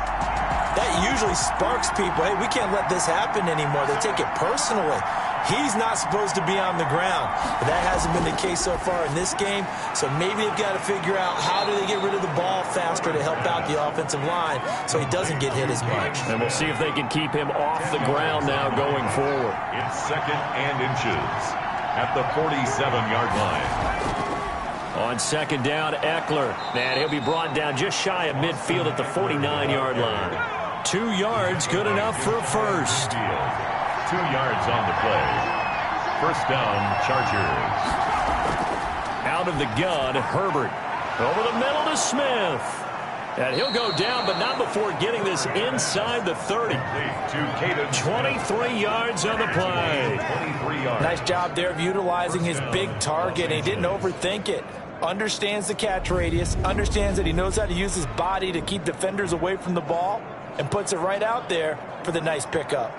that usually sparks people. Hey, we can't let this happen anymore. They take it personally. He's not supposed to be on the ground. But that hasn't been the case so far in this game. So maybe they've got to figure out how do they get rid of the ball faster to help out the offensive line so he doesn't get hit as much. And we'll see if they can keep him off the ground now going forward. It's 2nd and inches at the 47-yard line. On second down, Eckler. And he'll be brought down just shy of midfield at the 49-yard line. 2 yards, good enough for a first. 2 yards on the play. First down, Chargers. Out of the gun, Herbert. Over the middle to Smith. And he'll go down, but not before getting this inside the 30. 23 yards on the play. Nice job there of utilizing his big target. He didn't overthink it. Understands the catch radius. Understands that he knows how to use his body to keep defenders away from the ball. And puts it right out there for the nice pickup.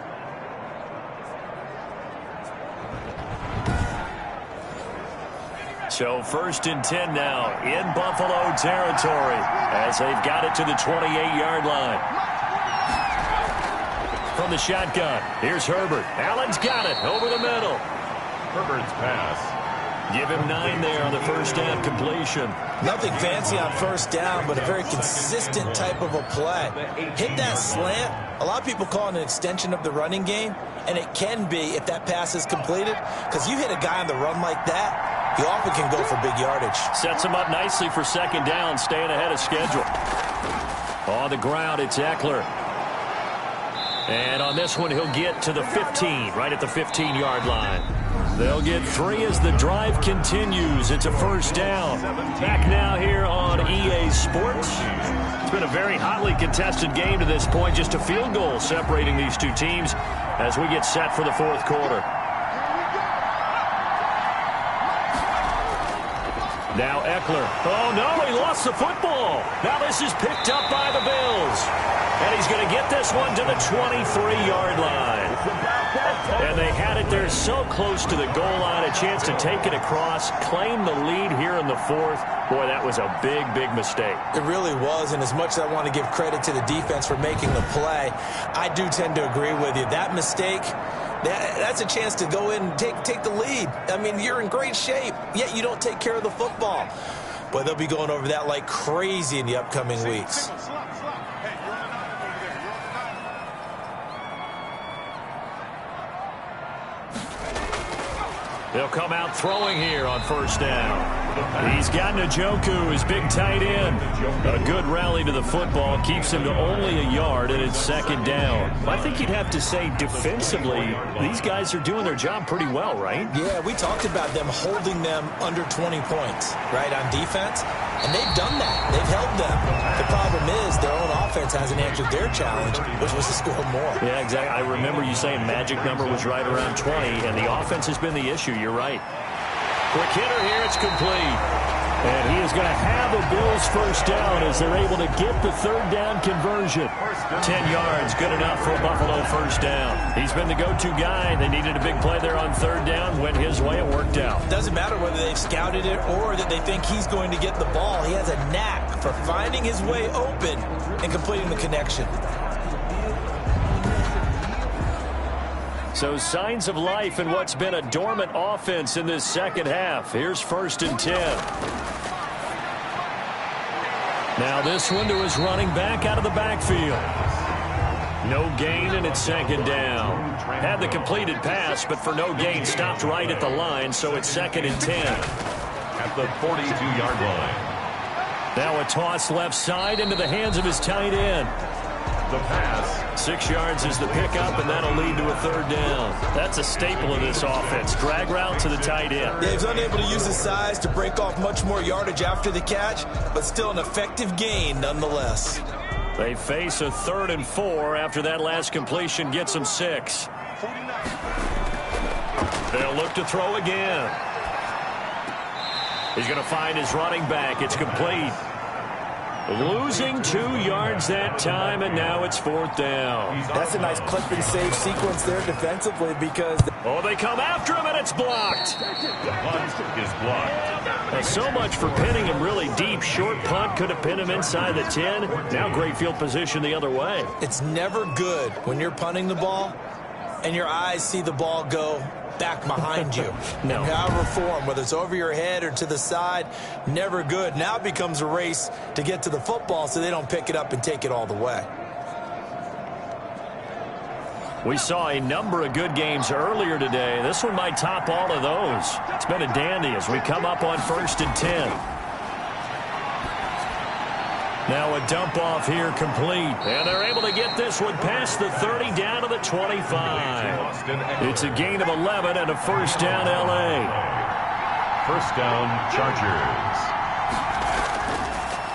So 1st and 10 now in Buffalo territory as they've got it to the 28-yard line. From the shotgun, here's Herbert. Allen's got it over the middle. Herbert's pass. Give him 9 there on the first down completion. Nothing fancy on first down, but a very consistent type of a play. Hit that slant. A lot of people call it an extension of the running game, and it can be if that pass is completed, because you hit a guy on the run like that, he often can go for big yardage. Sets him up nicely for second down, staying ahead of schedule. On the ground, it's Eckler. And on this one, he'll get to the 15, right at the 15-yard line. They'll get 3 as the drive continues. It's a first down. Back now here on EA Sports. It's been a very hotly contested game to this point. Just a field goal separating these two teams as we get set for the fourth quarter. Now Eckler. Oh, no, he lost the football. Now this is picked up by the Bills. And he's going to get this one to the 23-yard line. And they had it there so close to the goal line, a chance to take it across, claim the lead here in the fourth. Boy, that was a big, big mistake. It really was, and as much as I want to give credit to the defense for making the play, I do tend to agree with you. That mistake, that's a chance to go in and take the lead. I mean, you're in great shape, yet you don't take care of the football. Boy, they'll be going over that like crazy in the upcoming weeks. They'll come out throwing here on first down. He's got Njoku, his big tight end. A good rally to the football. Keeps him to only a yard, and it's second down. I think you'd have to say defensively, these guys are doing their job pretty well, right? Yeah, we talked about them holding them under 20 points, right, on defense. And they've done that. They've held them. The problem is their own offense hasn't answered their challenge, which was to score more. Yeah, exactly. I remember you saying magic number was right around 20, and the offense has been the issue. You're right. Quick hitter here. It's complete. And he is going to have a Bills first down as they're able to get the third down conversion. 10 yards, good enough for a Buffalo first down. He's been the go-to guy. They needed a big play there on third down. Went his way. It worked out. Doesn't matter whether they've scouted it or that they think he's going to get the ball. He has a knack for finding his way open and completing the connection. So signs of life in what's been a dormant offense in this second half. Here's 1st and 10. Now this one to his running back out of the backfield. No gain, and it's second down. Had the completed pass, but for no gain, stopped right at the line, so it's 2nd and 10. At the 42-yard line. Now a toss left side into the hands of his tight end. The pass. 6 yards is the pickup, and that'll lead to a third down. That's a staple of this offense. Drag route to the tight end. Yeah, he's unable to use his size to break off much more yardage after the catch, but still an effective gain nonetheless. They face a 3rd and 4 after that last completion gets them 6. They'll look to throw again. He's going to find his running back. It's complete. Losing 2 yards that time, and now it's 4th down. That's a nice clip and save sequence there defensively because... Oh, they come after him, and it's blocked. The punt is blocked. Now, so much for pinning him really deep. Short punt could have pinned him inside the 10. Now great field position the other way. It's never good when you're punting the ball and your eyes see the ball go back behind you. No. However form, whether it's over your head or to the side, never good. Now it becomes a race to get to the football so they don't pick it up and take it all the way. We saw a number of good games earlier today. This one might top all of those. It's been a dandy as we come up on 1st and 10. Now a dump off here complete. And they're able to get this one past the 30 down to the 25. It's a gain of 11 and a first down L.A. First down, Chargers.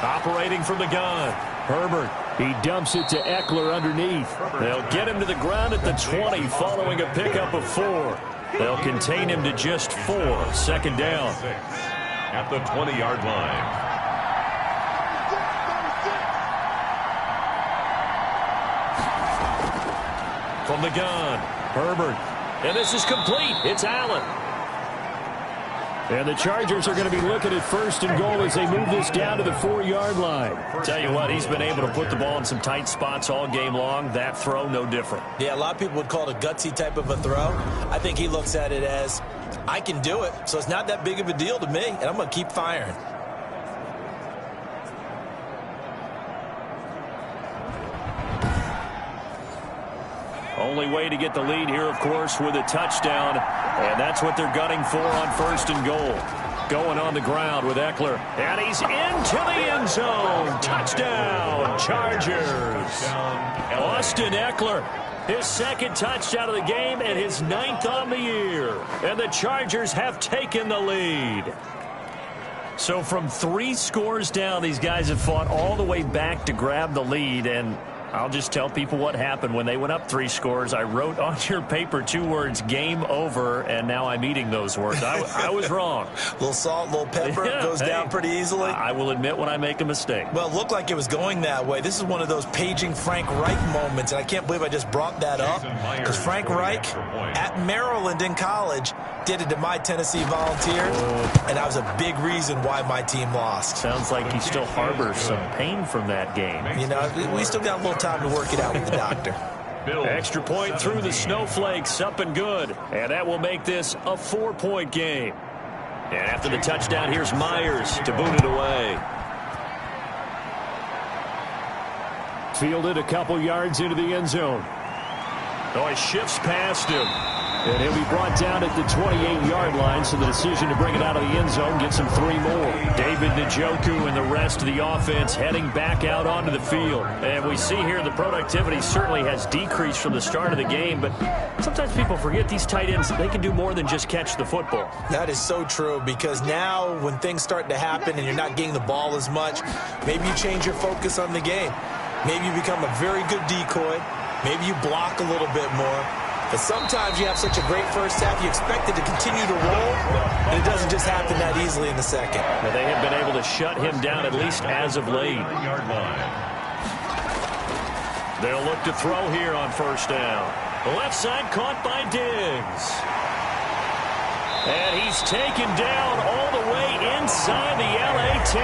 Operating from the gun. Herbert. He dumps it to Eckler underneath. They'll get him to the ground at the 20 following a pickup of 4. They'll contain him to just 4. 2nd down. At the 20-yard line. From the gun, Herbert. And this is complete. It's Allen. And the Chargers are going to be looking at 1st and goal as they move this down to the 4-yard line. Tell you what, he's been able to put the ball in some tight spots all game long. That throw, no different. Yeah, a lot of people would call it a gutsy type of a throw. I think he looks at it as, I can do it, so it's not that big of a deal to me, and I'm going to keep firing. Only way to get the lead here, of course, with a touchdown. And that's what they're gunning for on 1st and goal. Going on the ground with Eckler. And he's into the end zone. Touchdown, Chargers. Austin Eckler His second touchdown of the game and his 9th on the year. And the Chargers have taken the lead. So from 3 scores down, these guys have fought all the way back to grab the lead. And I'll just tell people what happened when they went up 3 scores. I wrote on your paper 2 words, game over, and now I'm eating those words. I was wrong. A little salt, a little pepper, goes down pretty easily. I will admit when I make a mistake. Well, it looked like it was going that way. This is one of those paging Frank Reich moments, and I can't believe I just brought that up. Because Frank Reich, at Maryland in college, did it to my Tennessee Volunteers, and that was a big reason why my team lost. Sounds like he still harbors some pain from that game. You know, we still got a little time to work it out with the doctor. Extra point through the snowflakes, up and good. And that will make this a 4-point game. And after the touchdown, here's Myers to boot it away. Fielded a couple yards into the end zone. Oh, he shifts past him. And he'll be brought down at the 28-yard line, so the decision to bring it out of the end zone gets him 3 more. David Njoku and the rest of the offense heading back out onto the field. And we see here the productivity certainly has decreased from the start of the game, but sometimes people forget these tight ends, they can do more than just catch the football. That is so true, because now when things start to happen and you're not getting the ball as much, maybe you change your focus on the game. Maybe you become a very good decoy. Maybe you block a little bit more. But sometimes you have such a great first half, you expect it to continue to roll, and it doesn't just happen that easily in the second. Well, they have been able to shut him down, at least as of late. They'll look to throw here on first down. The left side caught by Diggs. And he's taken down all the way inside the LA 10.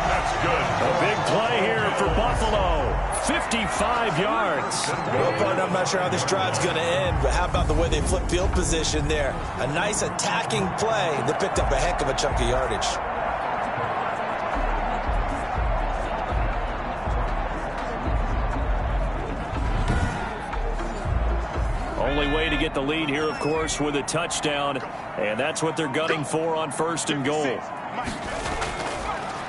That's good. A big play here for Buffalo. 55 yards. Well, partner, I'm not sure how this drive's going to end, but how about the way they flip field position there? A nice attacking play that picked up a heck of a chunk of yardage. Only way to get the lead here, of course, with a touchdown, and that's what they're gunning for on first and goal.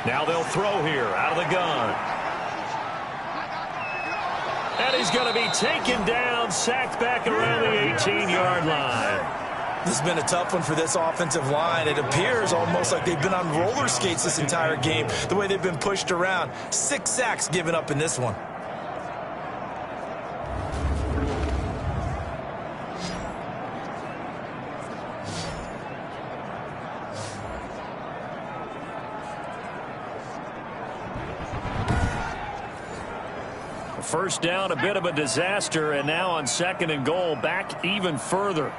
Now they'll throw here out of the gun. And he's going to be taken down, sacked back around the 18-yard line. This has been a tough one for this offensive line. It appears almost like they've been on roller skates this entire game, the way they've been pushed around. 6 sacks given up in this one. First down, a bit of a disaster, and now on second and goal, back even further.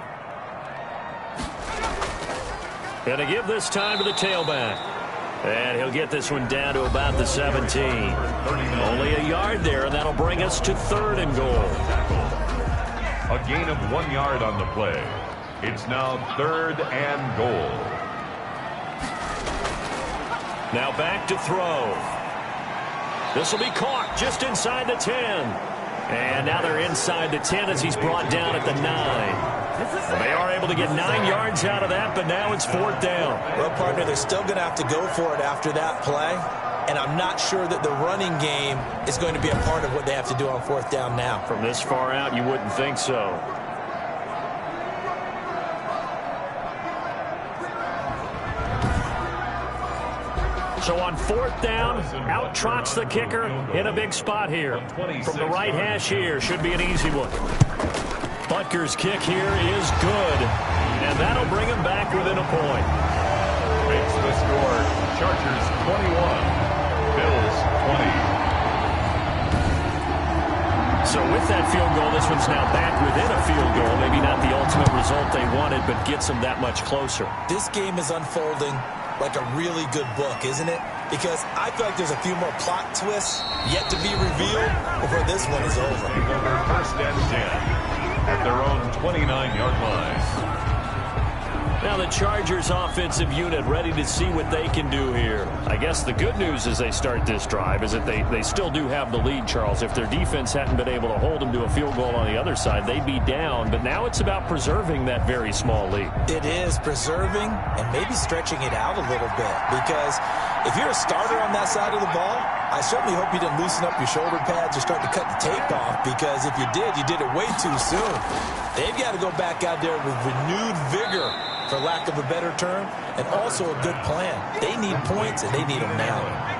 And to give this time to the tailback. And he'll get this one down to about the 17. Only a yard there, and that'll bring us to third and goal. A gain of 1 yard on the play. It's now third and goal. Now back to throw. This will be caught just inside the 10. And now they're inside the 10 as he's brought down at the 9. Well, they are able to get 9 yards out of that, but now it's fourth down. Well, partner, they're still going to have to go for it after that play. And I'm not sure that the running game is going to be a part of what they have to do on fourth down now. From this far out, you wouldn't think so. So on fourth down, out trots the kicker in a big spot here. From the right hash here, should be an easy one. Butker's kick here is good, and that'll bring him back within a point. Makes the score. Chargers 21, Bills 20. So with that field goal, this one's now back within a field goal. Maybe not the ultimate result they wanted, but gets them that much closer. This game is unfolding like a really good book, isn't it? Because I feel like there's a few more plot twists yet to be revealed before this one is over. First and 10 at their own 29-yard line. Now the Chargers offensive unit ready to see what they can do here. I guess the good news as they start this drive is that they still do have the lead, Charles. If their defense hadn't been able to hold them to a field goal on the other side, they'd be down. But now it's about preserving that very small lead. It is preserving and maybe stretching it out a little bit, because if you're a starter on that side of the ball, I certainly hope you didn't loosen up your shoulder pads or start to cut the tape off, because if you did it way too soon. They've got to go back out there with renewed vigor, for lack of a better term, and also a good plan. They need points, and they need them now.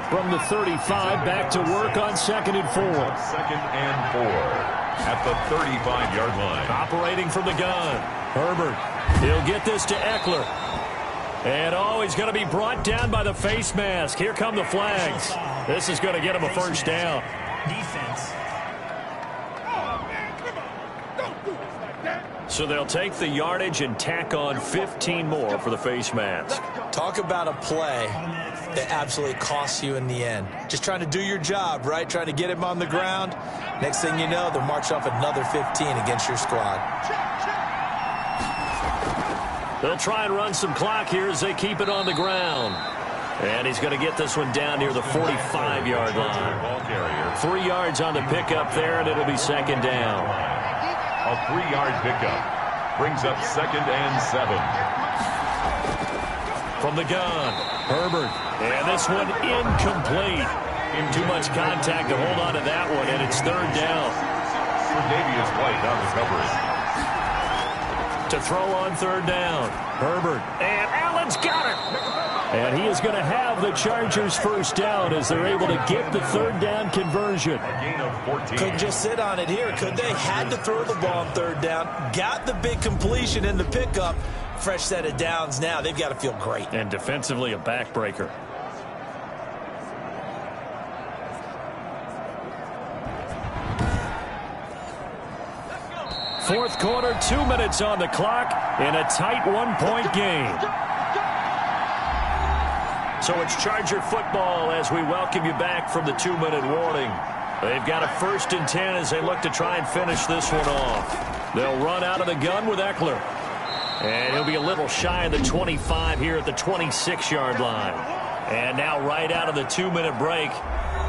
From the 35, back to work on 2nd and 4. 2nd and 4 at the 35-yard line. Operating from the gun. Herbert. He'll get this to Eckler. And, he's going to be brought down by the face mask. Here come the flags. This is going to get him a first down. Defense. So they'll take the yardage and tack on 15 more for the face mask. Talk about a play that absolutely costs you in the end. Just trying to do your job, right? Trying to get him on the ground. Next thing you know, they'll march off another 15 against your squad. They'll try and run some clock here as they keep it on the ground. And he's going to get this one down near the 45-yard line. 3 yards on the pickup there, and it'll be 2nd down. A 3-yard pickup brings up 2nd and 7. From the gun, Herbert. And this one incomplete. Too much contact to hold on to that one, and it's 3rd down. Tre'Davious White on the coverage. To throw on 3rd down. Herbert. And Allen's got it. And he is going to have the Chargers first down as they're able to get the 3rd down conversion. A gain of 14. Couldn't just sit on it here, could they? Had to throw the ball on 3rd down. Got the big completion in the pickup. Fresh set of downs now. They've got to feel great. And defensively a backbreaker. Fourth quarter, 2 minutes on the clock in a tight 1-point game. So it's Charger football as we welcome you back from the 2-minute warning. They've got a 1st and 10 as they look to try and finish this one off. They'll run out of the gun with Eckler. And he'll be a little shy of the 25 here at the 26-yard line. And now right out of the 2-minute break,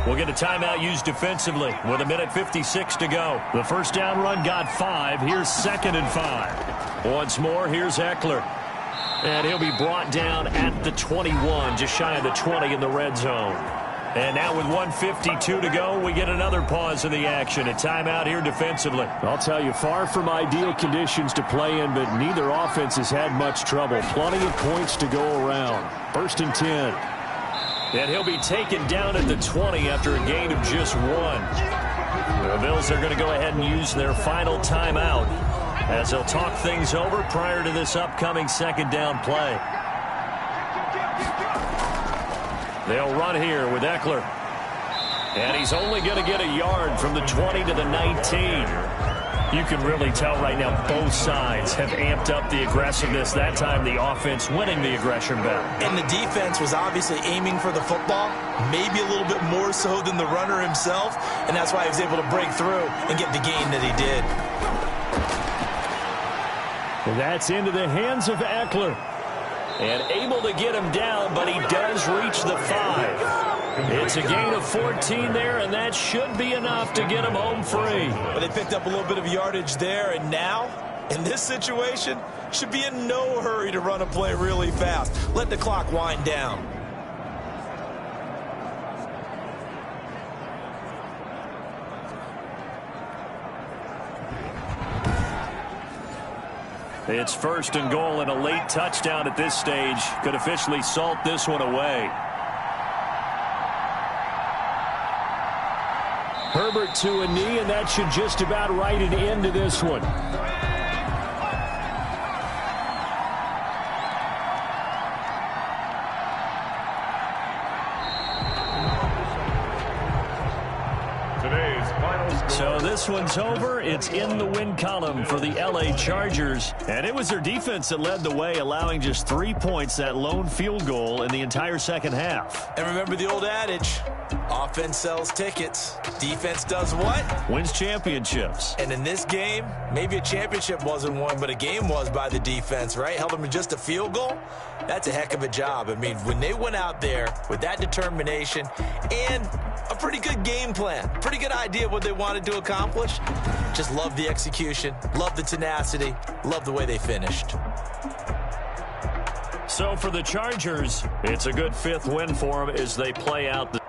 we'll get a timeout used defensively with 1:56 to go. The first down run got 5. Here's 2nd and 5. Once more, here's Eckler. And he'll be brought down at the 21, just shy of the 20 in the red zone. And now with 1:52 to go, we get another pause in the action. A timeout here defensively. I'll tell you, far from ideal conditions to play in, but neither offense has had much trouble. Plenty of points to go around. 1st and 10. And he'll be taken down at the 20 after a gain of just 1. The Bills are going to go ahead and use their final timeout as they'll talk things over prior to this upcoming 2nd down play. They'll run here with Eckler. And he's only going to get a yard from the 20 to the 19. You can really tell right now both sides have amped up the aggressiveness. That time the offense winning the aggression battle. And the defense was obviously aiming for the football, maybe a little bit more so than the runner himself, and that's why he was able to break through and get the gain that he did. And that's into the hands of Eckler. And able to get him down, but he does reach the 5. It's a gain of 14 there, and that should be enough to get him home free. But they picked up a little bit of yardage there, and now, in this situation, should be in no hurry to run a play really fast. Let the clock wind down. It's 1st and goal, and a late touchdown at this stage could officially salt this one away. Herbert to a knee, and that should just about write an end to this one. So this one's over. It's in the win column for the L.A. Chargers. And it was their defense that led the way, allowing just 3 points, that lone field goal in the entire second half. And remember the old adage, offense sells tickets. Defense does what? Wins championships. And in this game, maybe a championship wasn't won, but a game was by the defense, right? Held them to just a field goal. That's a heck of a job. I mean, when they went out there with that determination and a pretty good game plan, pretty good idea of what they wanted to accomplish, just love the execution, love the tenacity, love the way they finished. So for the Chargers, it's a good 5th win for them as they play out the